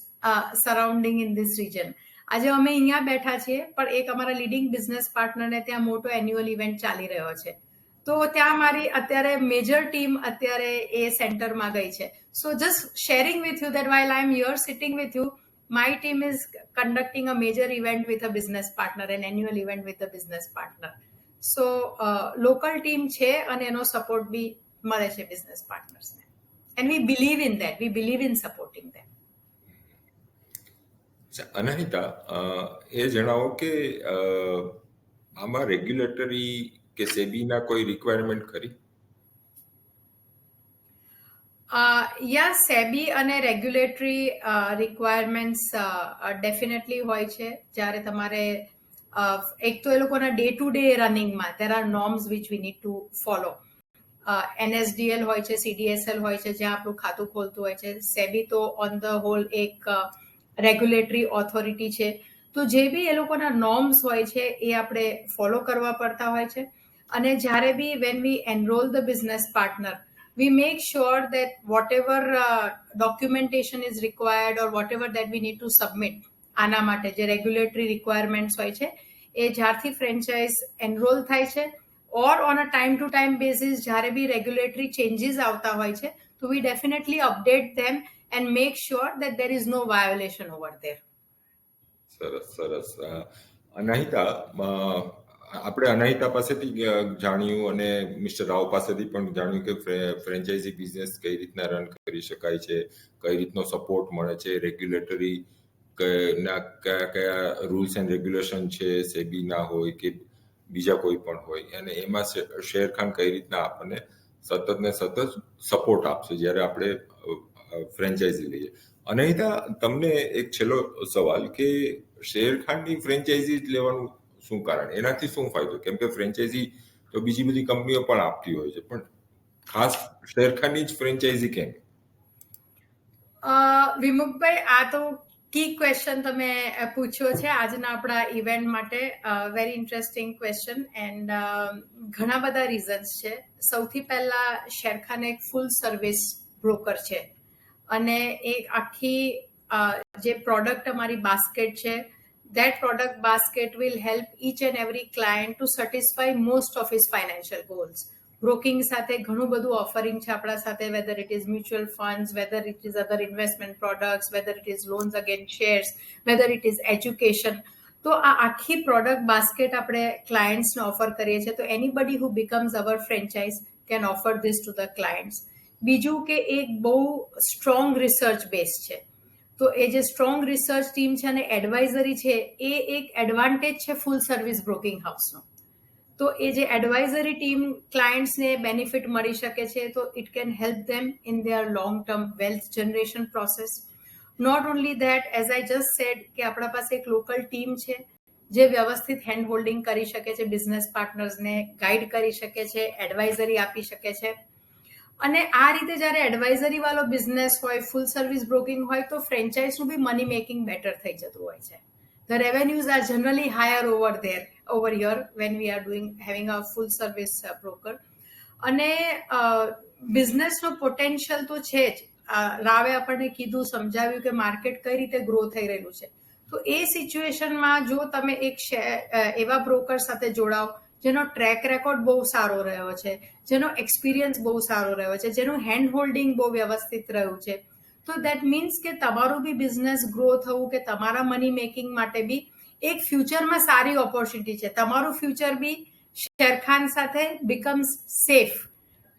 surrounding in this region. આજે અમે અહીંયા બેઠા છીએ, પણ એક અમારા લીડિંગ બિઝનેસ પાર્ટનરને ત્યાં મોટો એન્યુઅલ ઇવેન્ટ ચાલી રહ્યો છે, તો ત્યાં મારી અત્યારે મેજર ટીમ અત્યારે એ સેન્ટરમાં ગઈ છે. So just sharing with you that while I am here sitting with you, my team is conducting a major event with a business partner, an annual event with a business partner. So local team છે અને એનો support બી મળે છે business પાર્ટનર્સને, and we believe in that, we believe in supporting them. Anahita, એ જણાવો કે આમાં રેગ્યુલેટરી કે સેબીના કોઈ રિક્વાયરમેન્ટ ખરી? યા સેબી અને રેગ્યુલેટરી રિક્વાયરમેન્ટ્સ ડેફિનેટલી હોય છે. જ્યારે તમારે એક તો એ લોકોના ડે ટુ ડે રનિંગમાં there are norms which we need to follow. NSDL હોય છે, CDSL હોય છે, જ્યાં આપણું ખાતું ખોલતું હોય છે. સેબી તો ઓન ધ હોલ એક રેગ્યુલેટરી ઓથોરિટી છે, તો જે બી એ લોકોના નોર્મ્સ હોય છે એ આપણે ફોલો કરવા પડતા હોય છે. અને જ્યારે બી when we enrol the business partner, we make sure that whatever documentation is required or whatever that we need to submit આના માટે જે રેગ્યુલેટરી રિક્વાયરમેન્ટ્સ હોય છે એ જ્યારથી ફ્રેન્ચાઇઝ એનરોલ થાય છે or on a time to time basis જ્યારે બી રેગ્યુલેટરી ચેન્જીસ આવતા હોય છે તો we definitely update them and make sure that there is no violation over there. સરસ. અનાહિતા, આપણે અનાહિતા પાસેથી જાણ્યું અને મિસ્ટર રાવ પાસેથી પણ જાણ્યું કે ફ્રેન્ચાઇઝી બિઝનેસ કઈ રીતના રન કરી શકાય છે, કઈ રીતનો સપોર્ટ મળે છે, રેગ્યુલેટરી ના કયા રૂલ્સ એન્ડ રેગ્યુલેશન છે, સેબીના હોય કે બીજા કોઈ પણ હોય, અને એમાં શેરખાન કઈ રીતના આપણને સતત ને સતત સપોર્ટ આપશે જ્યારે આપણે ફ્રેન્ચાઇઝી લઈએ. અનાહિતા, તમને એક છેલ્લો સવાલ કે શેરખાનની ફ્રેન્ચાઇઝી લેવાનું શું કારણ, એનાથી શું ફાયદો? કેમ કે ફ્રેન્ચાઇઝી તો બીજી બધી કંપનીઓ પણ આપતી હોય છે, પણ ખાસ શેરખાનની જ ફ્રેન્ચાઇઝી કેમ? વિમુખભાઈ, આ તો કી ક્વેશ્ચન તમે પૂછ્યો છે આજના આપણા ઇવેન્ટ માટે. વેરી ઇન્ટરેસ્ટિંગ ક્વેશ્ચન એન્ડ ઘણા બધા રીઝન્સ છે. સૌથી પહેલા શેરખાન એક ફૂલ સર્વિસ બ્રોકર છે અને એક આખી જે પ્રોડક્ટ અમારી બાસ્કેટ છે, that product basket will help each and every client to satisfy most of his financial goals. Broking સાથે ઘણું બધું ઓફરિંગ છે આપણા સાથે, whether it is mutual funds, whether it is other investment products, whether it is loans against shares, whether it is education. તો આ આખી product basket આપણે ક્લાયન્ટ્સને ઓફર કરીએ છીએ. તો anybody who becomes our franchise can offer this to the clients. બીજું કે એક બહુ સ્ટ્રોંગ રિસર્ચ બેઝ છે. તો એ જે સ્ટ્રોંગ રિસર્ચ ટીમ છે અને એડવાઇઝરી છે એ એક એડવાન્ટેજ છે ફૂલ સર્વિસ બ્રોકિંગ હાઉસનો. તો એ જે એડવાઇઝરી ટીમ ક્લાયન્ટ્સને બેનિફિટ મળી શકે છે તો it can help them in their long term wealth generation process. Not only that, as I just said કે આપણા પાસે એક લોકલ ટીમ છે જે વ્યવસ્થિત હેન્ડ હોલ્ડિંગ કરી શકે છે, બિઝનેસ પાર્ટનર્સને ગાઈડ કરી શકે છે, એડવાઇઝરી આપી શકે છે. અને આ રીતે જ્યારે એડવાઇઝરી વાળો બિઝનેસ હોય, ફૂલ સર્વિસ બ્રોકિંગ હોય, તો ફ્રેન્ચાઇઝનું બી મની મેકિંગ બેટર થઈ જતું હોય છે. The revenues are generally higher over year when we are having a full service broker. અને બિઝનેસનો પોટેન્શિયલ તો છે જ. રાવે આપણને કીધું, સમજાવ્યું કે માર્કેટ કઈ રીતે ગ્રો થઈ રહેલું છે. તો એ સિચ્યુએશનમાં જો તમે એક એવા બ્રોકર સાથે જોડાઓ જેનો ટ્રેક રેકોર્ડ બહુ સારો રહ્યો છે, જેનો એક્સપિરિયન્સ બહુ સારો રહ્યો છે, જેનું હેન્ડ હોલ્ડિંગ બહુ વ્યવસ્થિત રહ્યું છે, તો દેટ મીન્સ કે તમારું બી બિઝનેસ ગ્રો થવું કે તમારા મની મેકિંગ માટે બી એક ફ્યુચરમાં સારી ઓપોર્ચ્યુનિટી છે. તમારું ફ્યુચર બી શેરખાન સાથે becomes safe.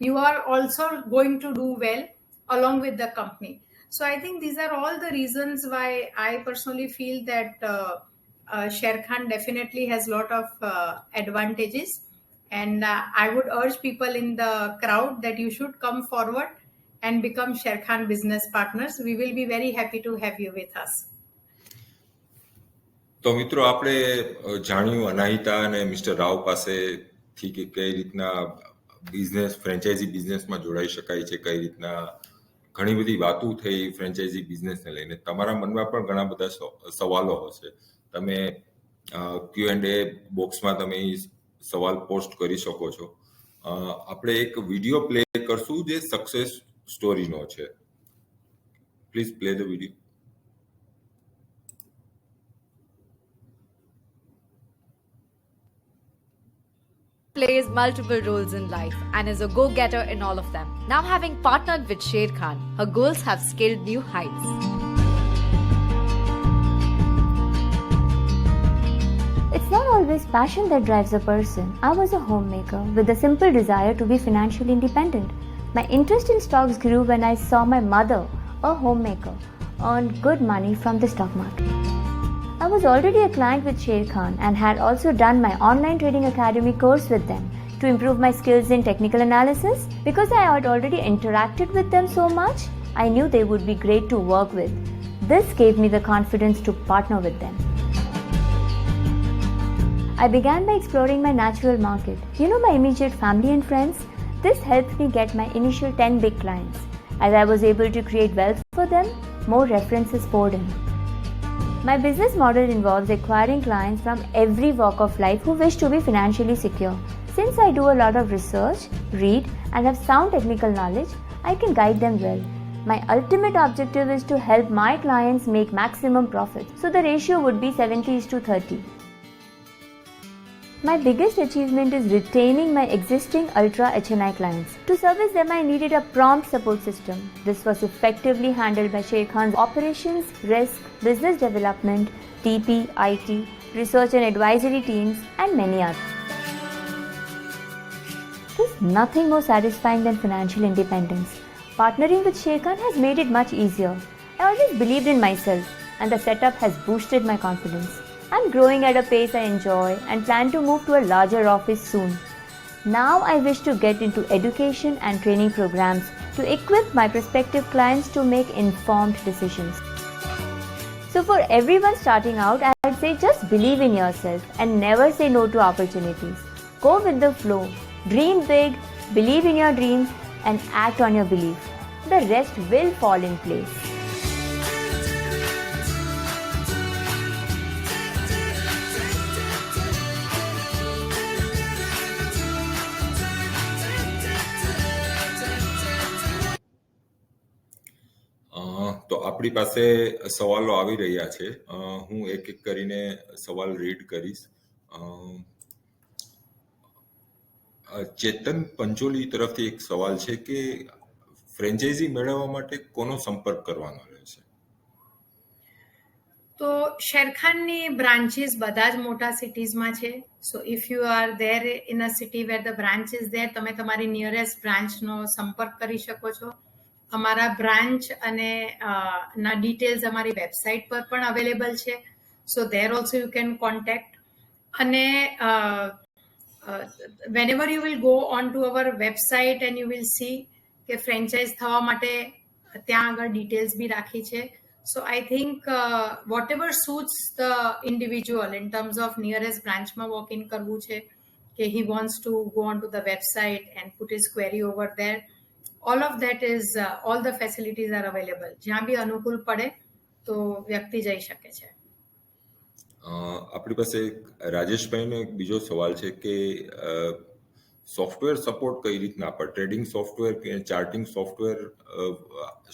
You are also going to do well along with the company. So I think these are all the reasons why I personally feel that Sharekhan definitely has a lot of advantages, and I would urge people in the crowd that you should come forward and become Sharekhan business partners. We will be very happy to have you with us. તો મિત્રો, આપણે જાણ્યું અનાહિતા અને mister Rao પાસેથી કે કઈ રીતના business franchise બિઝનેસમાં જોડાઈ શકાય છે, કઈ રીતના ઘણી બધી વાતો થઈ ફ્રેન્ચાઇઝી બિઝનેસને લઈને. તમારા મનમાં પણ ઘણા બધા સવાલો હશે. તમે Q&A બોક્સમાં તમે સવાલ પોસ્ટ કરી શકો છો. આપણે એક વિડીયો પ્લે કરશું જે સક્સેસ સ્ટોરીનો છે. Please play the video. Plays multiple roles in life and is a go-getter in all of them. Now having partnered with Sharekhan, her goals have scaled new heights. It's not always passion that drives a person. I was a homemaker with a simple desire to be financially independent. My interest in stocks grew when I saw my mother, a homemaker, earn good money from the stock market. I was already a client with Sharekhan and had also done my online trading academy course with them to improve my skills in technical analysis. Because I had already interacted with them so much, I knew they would be great to work with. This gave me the confidence to partner with them. I began by exploring my natural market. My immediate family and friends. This helped me get my initial 10 big clients. As I was able to create wealth for them, more references poured in. My business model involves acquiring clients from every walk of life who wish to be financially secure. Since I do a lot of research, read, and have sound technical knowledge, I can guide them well. My ultimate objective is to help my clients make maximum profit. So the ratio would be 70:30. My biggest achievement is retaining my existing Ultra HNI clients. To service them, I needed a prompt support system. This was effectively handled by Sher Khan's operations, risk, business development, TP, IT, research and advisory teams, and many others. There's nothing more satisfying than financial independence. Partnering with Sher Khan has made it much easier. I always believed in myself, and the setup has boosted my confidence. I'm growing at a pace I enjoy and plan to move to a larger office soon. Now I wish to get into education and training programs to equip my prospective clients to make informed decisions. So for everyone starting out, I'd say just believe in yourself and never say no to opportunities. Go with the flow, dream big, believe in your dreams, and act on your belief. The rest will fall in place. તો આપણી પાસે સવાલો આવી રહ્યા છે. હું એક એક કરીને સવાલ રીડ કરીશ. ચેતન પંચોલી તરફથી એક સવાલ છે કે ફ્રેન્ચાઇઝી મેળવવા માટે કોનો સંપર્ક કરવાનો રહેશે? તો શેરખાનની બ્રાન્ચીસ બધા જ મોટા સિટીઝમાં છે. So if you are there in a city where the branch is there, તમે તમારી નિયરેસ્ટ બ્રાન્ચનો સંપર્ક કરી શકો છો. અમારા બ્રાન્ચ અને ના ડિટેલ્સ અમારી વેબસાઇટ પર પણ અવેલેબલ છે. So there also you can contact. અને whenever you will go on to our website and you will see કે ફ્રેન્ચાઇઝ થવા માટે ત્યાં આગળ ડિટેલ્સ બી રાખી છે. So I think whatever suits the individual in terms of nearest branchમાં walk in કરવું છે કે he wants to go on to the website and put his query over there. All of that is, all the facilities are available. જ્યાં બી અનુકૂળ પડે તો વ્યક્તિ જઈ શકે છે. આપણી પાસે રાજેશભાઈનો એક બીજો સવાલ છે કે સોફ્ટવેર સપોર્ટ કઈ રીતના આપે? ટ્રેડિંગ સોફ્ટવેર કે ચાર્ટિંગ સોફ્ટવેર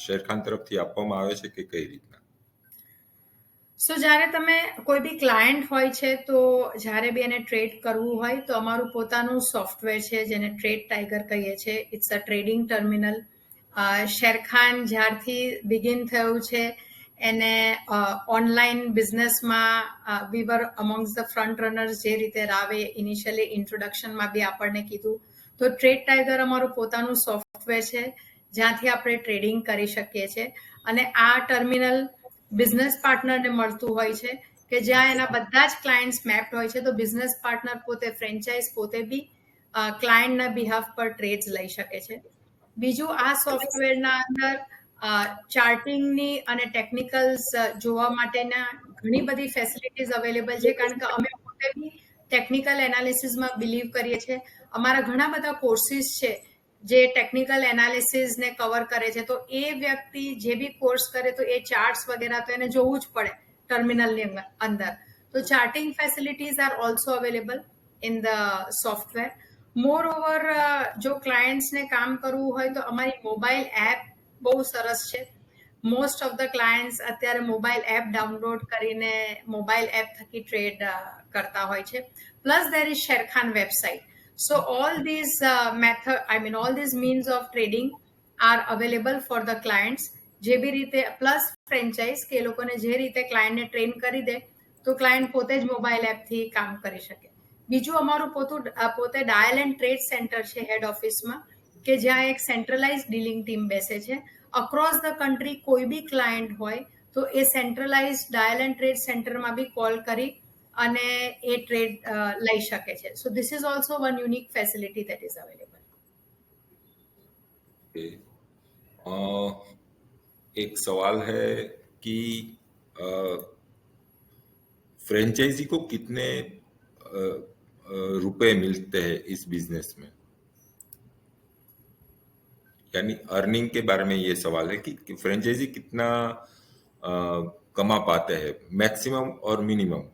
શેરખાન તરફથી આપવામાં આવે છે કે કઈ રીતના? સો જ્યારે તમે કોઈ બી ક્લાયન્ટ હોય છે તો જ્યારે બી એને ટ્રેડ કરવું હોય તો અમારું પોતાનું સોફ્ટવેર છે જેને ટ્રેડ ટાઈગર કહીએ છીએ. It's a trading terminal. Sharekhan જ્યારથી બિગિન થયું છે એને ઓનલાઈન બિઝનેસમાં we were amongst the front runners. જે રીતે રાવે ઇનિશિયલી ઇન્ટ્રોડક્શનમાં બી આપણને કીધું, તો ટ્રેડ ટાઈગર અમારું પોતાનું સોફ્ટવેર છે જ્યાંથી આપણે ટ્રેડિંગ કરી શકીએ છીએ. અને આ ટર્મિનલ બિઝનેસ પાર્ટનરને મળતું હોય છે કે જ્યાં એના બધા જ ક્લાયન્ટ્સ મેપ્ડ હોય છે. તો બિઝનેસ પાર્ટનર પોતે ફ્રેન્ચાઇઝ પોતે બી ક્લાયન્ટના બિહાફ પર ટ્રેડ્સ લઈ શકે છે. બીજું, આ સોફ્ટવેરના અંદર ચાર્ટિંગની અને ટેકનિકલ્સ જોવા માટેના ઘણી બધી ફેસિલિટીઝ અવેલેબલ છે, કારણ કે અમે પોતે બી ટેકનિકલ એનાલિસિસમાં બિલીવ કરીએ છીએ. અમારા ઘણા બધા કોર્સિસ છે જે ટેકનિકલ એનાલિસિસને કવર કરે છે. તો એ વ્યક્તિ જે બી કોર્સ કરે તો એ ચાર્ટ્સ વગેરે તો એને જોવું જ પડે ટર્મિનલની અંદર. તો charting facilities are also available in the software. Moreover, જો ક્લાયન્ટ્સને કામ કરવું હોય તો અમારી મોબાઈલ એપ બહુ સરસ છે. મોસ્ટ ઓફ ધ ક્લાયન્ટ્સ અત્યારે મોબાઈલ એપ ડાઉનલોડ કરીને મોબાઈલ એપ થકી ટ્રેડ કરતા હોય છે. Plus there is Sherkhan website. So all these all these means of trading are available for the clients. જે બી રીતે પ્લસ ફ્રેન્ચાઇઝ કે એ લોકોને જે રીતે ક્લાયન્ટને ટ્રેન કરી દે તો ક્લાયન્ટ પોતે જ મોબાઈલ એપથી કામ કરી શકે. બીજું, અમારું પોતે ડાયલ એન્ડ ટ્રેડ સેન્ટર છે હેડ ઓફિસમાં, કે જ્યાં એક સેન્ટ્રલાઇઝ ડીલિંગ ટીમ બેસે છે. અક્રોસ ધ કન્ટ્રી કોઈ બી ક્લાયન્ટ હોય તો એ સેન્ટ્રલાઇઝ ડાયલ એન્ડ ટ્રેડ સેન્ટરમાં બી કોલ કરી અને એ ટ્રેડ લઈ શકે છે. So this is also one unique facility that is available. एक सवाल है कि फ्रेंचाइजी को कितने रुपए मिलते हैं इस बिजनेस में? यानी अर्निंग के बारे में ये सवाल है कि फ्रेंचाइजी कितना कमा पाते हैं, मैक्सिमम और मिनिमम?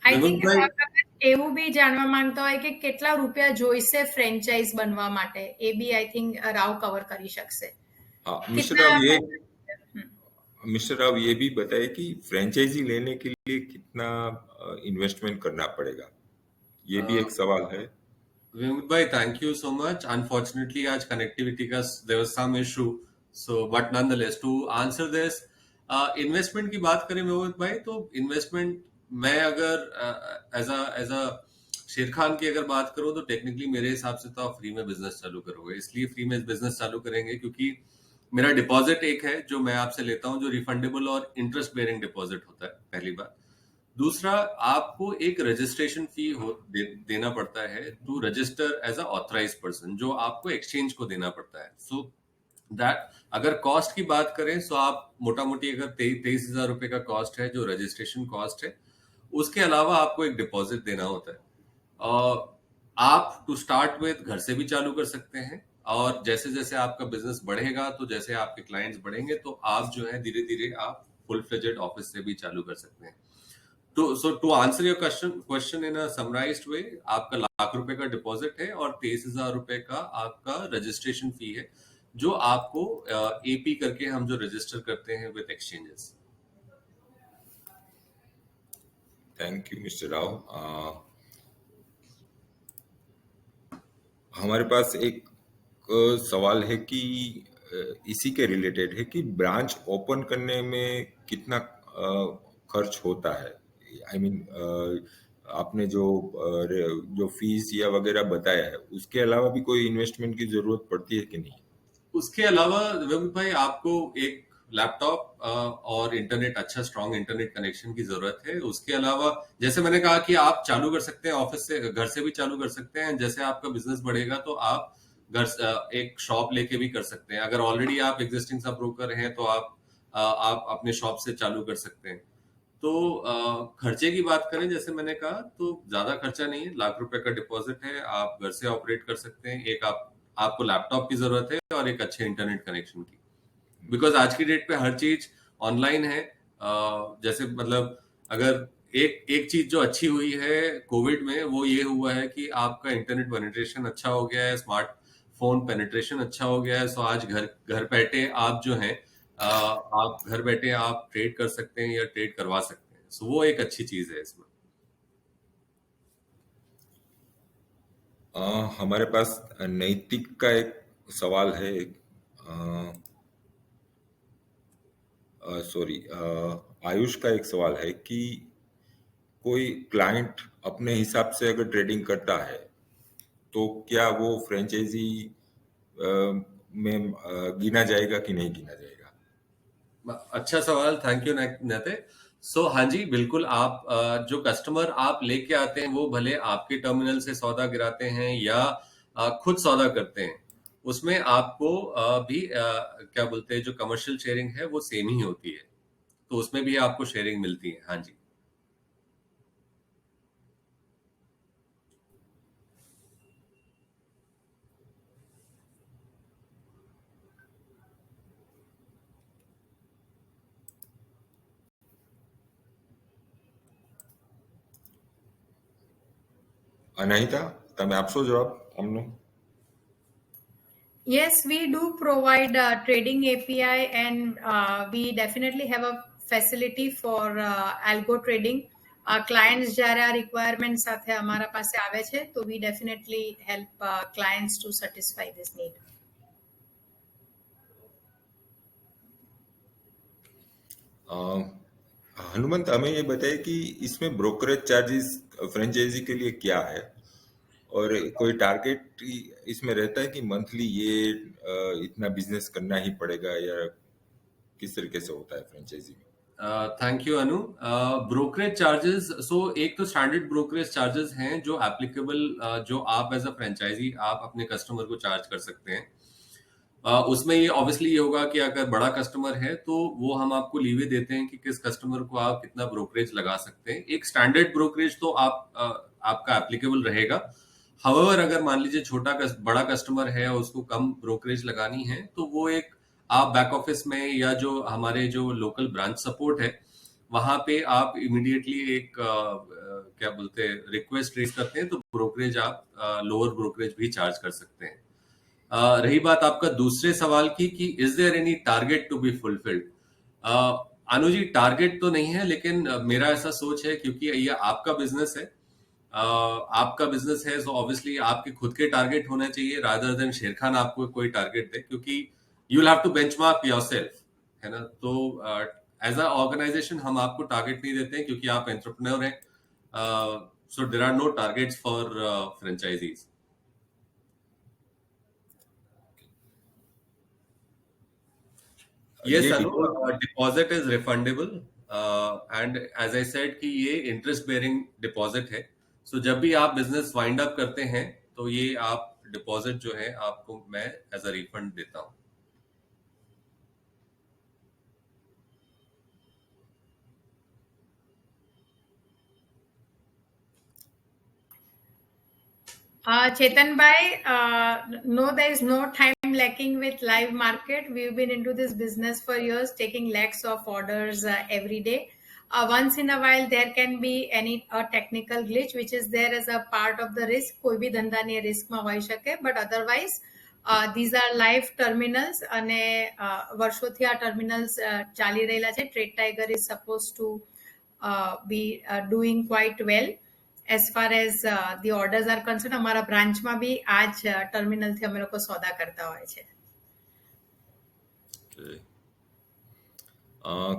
I think એવું બી જાણવા માંગતા હોય કે કેટલા રૂપિયા જોઈશે ફ્રેન્ચાઇઝ બનવા માટે, એ બી આઈ થિંક રાવ કવર કરી શકશે. हाँ कितना मिस्टर राव ये भी बताए कि फ्रेंचाइजी लेने के लिए कितना इन्वेस्टमेंट करना पड़ेगा, ये भी एक सवाल है। विमुत भाई, thank you so much. Unfortunately आज कनेक्टिविटी का there was some issue, so but nonetheless to answer this, investment की बात करें विमुत भाई, तो इन्वेस्टमेंट मैं अगर एज अ शेर खान की अगर बात करूं तो टेक्निकली मेरे हिसाब से तो आप फ्री में बिजनेस चालू करोगे. इसलिए फ्री में बिजनेस चालू करेंगे क्योंकि मेरा डिपॉजिट एक है जो मैं आपसे लेता हूं, जो रिफंडेबल और इंटरेस्ट बेयरिंग डिपॉजिट होता है, पहली बात. दूसरा, आपको एक रजिस्ट्रेशन फी देना पड़ता है to register as a authorise person, जो आपको एक्सचेंज को देना पड़ता है. सो दैट, अगर कॉस्ट की बात करें तो आप मोटा मोटी अगर 23,000 रुपए का कॉस्ट है जो रजिस्ट्रेशन कॉस्ट है, उसके अलावा आपको एक डिपॉजिट देना होता है. आप टू स्टार्ट विद घर से भी चालू कर सकते हैं, और जैसे जैसे आपका बिजनेस बढ़ेगा, तो जैसे आपके क्लाइंट्स बढ़ेंगे, तो आप जो है धीरे धीरे आप फुल फ्लेजेड ऑफिस से भी चालू कर सकते हैं. To answer your question in a summarised way, आपका ₹1,00,000 का डिपॉजिट है और 23,000 रुपए का आपका रजिस्ट्रेशन फी है, जो आपको एपी करके हम जो रजिस्टर करते हैं with exchanges. Thank you mister Rao. हमारे पास एक सवाल है कि इसी के रिलेटेड है कि ब्रांच ओपन करने में कितना खर्च होता है. आई मीन आपने जो फीस या वगैरह बताया है, उसके अलावा भी कोई इन्वेस्टमेंट की जरूरत पड़ती है कि नहीं? उसके अलावा विमुत भाई, आपको एक लैपटॉप और इंटरनेट, अच्छा स्ट्रॉन्ग इंटरनेट कनेक्शन की जरूरत है. उसके अलावा जैसे मैंने कहा कि आप चालू कर सकते हैं ऑफिस से, घर से भी चालू कर सकते हैं. जैसे आपका बिजनेस बढ़ेगा तो आप घर एक शॉप लेके भी कर सकते हैं. अगर ऑलरेडी आप एग्जिस्टिंग सब ब्रोकर हैं तो आप अपने शॉप से चालू कर सकते हैं. तो खर्चे की बात करें, जैसे मैंने कहा, तो ज्यादा खर्चा नहीं है. ₹1,00,000 का डिपॉजिट है, आप घर से ऑपरेट कर सकते हैं. एक आपको लैपटॉप की जरूरत है और एक अच्छे इंटरनेट कनेक्शन की, बिकॉज आज की डेट पे हर चीज ऑनलाइन है. जैसे मतलब अगर एक चीज जो अच्छी हुई है कोविड में, वो ये हुआ है कि आपका इंटरनेट पेनिट्रेशन अच्छा हो गया है, स्मार्टफोन पेनिट्रेशन अच्छा हो गया है. सो आज घर बैठे आप जो है आप घर बैठे आप ट्रेड कर सकते हैं या ट्रेड करवा सकते हैं. सो वो एक अच्छी चीज है इसमें. हमारे पास नैतिक का एक सवाल है. आयुष का एक सवाल है कि कोई क्लाइंट अपने हिसाब से अगर ट्रेडिंग करता है तो क्या वो फ्रेंचाइजी में गिना जाएगा कि नहीं गिना जाएगा? अच्छा सवाल, थैंक यू नते. सो हाँ जी, बिल्कुल. आप जो कस्टमर आप लेके आते हैं, वो भले आपके टर्मिनल से सौदा गिराते हैं या खुद सौदा करते हैं, उसमें आपको भी क्या बोलते हैं, जो कमर्शियल शेयरिंग है वो सेम ही होती है. तो उसमें भी आपको शेयरिंग मिलती है. हाँ जी. અનાહિતા, તમે આપશો જવાબ અમને? Yes, we do provide trading API, and we definitely have a facility for algo trading. Clients જ્યારે આ requirement સાથે અમારા પાસે આવે છે, તો we definitely help clients to satisfy this need. Hanumant, हमें ये बताइए कि इसमें ब्रोकरेज चार्जेस फ्रेंचाइजी के लिए क्या है, और कोई टारगेट इसमें रहता है कि मंथली ये इतना बिजनेस करना ही पड़ेगा, या किस तरीके से होता है फ्रेंचाइजी में? Thank you Anu. Brokerage charges, so एक तो स्टैंडर्ड ब्रोकरेज चार्जेस हैं जो एप्लीकेबल, जो आप एज अ फ्रेंचाइजी आप अपने कस्टमर को चार्ज कर सकते हैं. उसमें ये ऑब्वियसली ये होगा कि अगर बड़ा कस्टमर है तो वो हम आपको लीवे देते हैं कि किस कस्टमर को आप कितना ब्रोकरेज लगा सकते हैं. एक स्टैंडर्ड ब्रोकरेज तो आपका एप्लीकेबल रहेगा. हाउएवर अगर मान लीजिए बड़ा कस्टमर है और उसको कम ब्रोकरेज लगानी है, तो वो एक आप बैक ऑफिस में या जो हमारे जो लोकल ब्रांच सपोर्ट है, वहां पे आप इमीडिएटली एक क्या बोलते हैं रिक्वेस्ट रेज करते हैं तो ब्रोकरेज आप लोअर ब्रोकरेज भी चार्ज कर सकते हैं। रही बात आपका दूसरे सवाल की कि is there any target to be fulfilled. Anu ji, target तो नहीं है, लेकिन मेरा ऐसा सोच है क्योंकि ये आपका बिजनेस है, आपका बिजनेस है, सो ऑब्वियसली आपके खुद के टारगेट होने चाहिए रादर देन शेर खान आपको कोई टारगेट दे, क्योंकि you will have to benchmark yourself, है ना। तो एज अ ऑर्गेनाइजेशन हम आपको टारगेट नहीं देते हैं क्योंकि आप एंटरप्रेन्योर हैं, so there are no targets for franchisees. Yes, Anu, deposit is refundable, and as I said कि ये interest bearing deposit है, so जब भी आप business wind up करते हैं तो ये आप deposit जो है आपको मैं as a refund देता हूँ। Chetan bhai, no, there is no time lacking with live market. We've been into this business for years, taking lakhs of orders every day. Once in a while, there can be a technical glitch, which is there as a part of the risk. कोई भी धंधा नहीं risk में होई શકે, but otherwise, these are live terminals અને વર્ષોથી આ terminals ચાલી રહેલા છે. Trade Tiger is supposed to be doing quite well. As far as the orders are concerned, हमारा ब्रांच में भी आज टर्मिनल થી અમે લોકો સોદા કરતા હોય છે।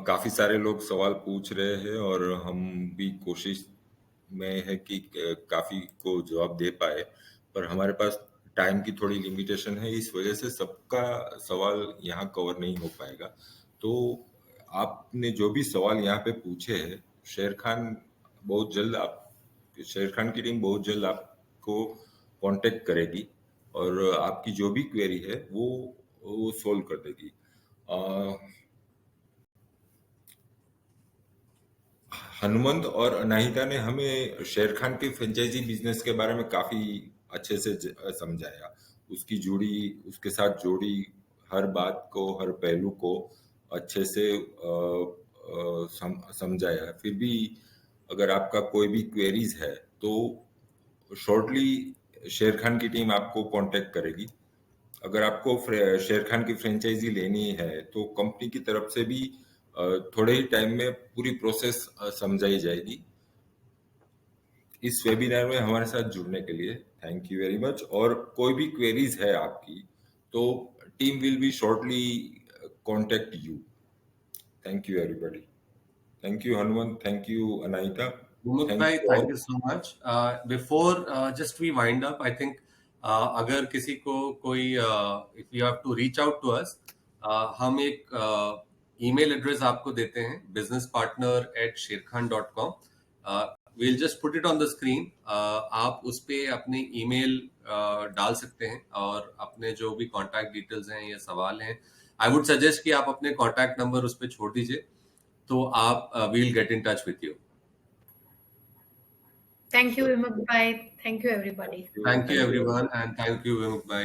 काफी सारे लोग सवाल पूछ रहे हैं और हम भी कोशिश में है कि काफी को जवाब दे पाए, पर हमारे पास टाइम की थोड़ी लिमिटेशन है, इस वजह से सबका सवाल यहाँ कवर नहीं हो पाएगा। तो आपने जो भी सवाल यहाँ पे पूछे हैं, शेर खान की टीम बहुत जल्द आपको कांटेक्ट करेगी और आपकी जो भी क्वेरी है वो सोल्व कर देगी। हनुमंत और अनाहिता ने हमें शेर खान के फ्रेंचाइजी बिजनेस के बारे में काफी अच्छे से समझाया, उसके साथ जोड़ी हर बात को, हर पहलू को अच्छे से समझाया। फिर भी अगर आपका कोई भी क्वेरीज है तो शॉर्टली शेर खान की टीम आपको कांटेक्ट करेगी। अगर आपको शेर खान की फ्रेंचाइजी लेनी है तो कंपनी की तरफ से भी थोड़े ही टाइम में पूरी प्रोसेस समझाई जाएगी। इस वेबिनार में हमारे साथ जुड़ने के लिए थैंक यू वेरी मच। और कोई भी क्वेरीज है आपकी तो team will be shortly contact you. Thank you everybody. Thank you Hanumant, thank you Anahita. Thank you so much. Before just we wind up, I think अगर किसी को कोई if you have to reach out to us, हम एक email address आपको देते हैं businesspartner@sherkhan.com. We'll just put it on the screen. आप उस पे अपने ईमेल डाल सकते हैं और अपने जो भी कॉन्टैक्ट डिटेल्स हैं या सवाल हैं, आई वुड सजेस्ट कि आप अपने कॉन्टैक्ट नंबर उस पे छोड़ दीजिए तो आप we'll get in touch with you. Thank you Vimuk bhai, thank you everybody. Thank you everyone and thank you Vimuk bhai.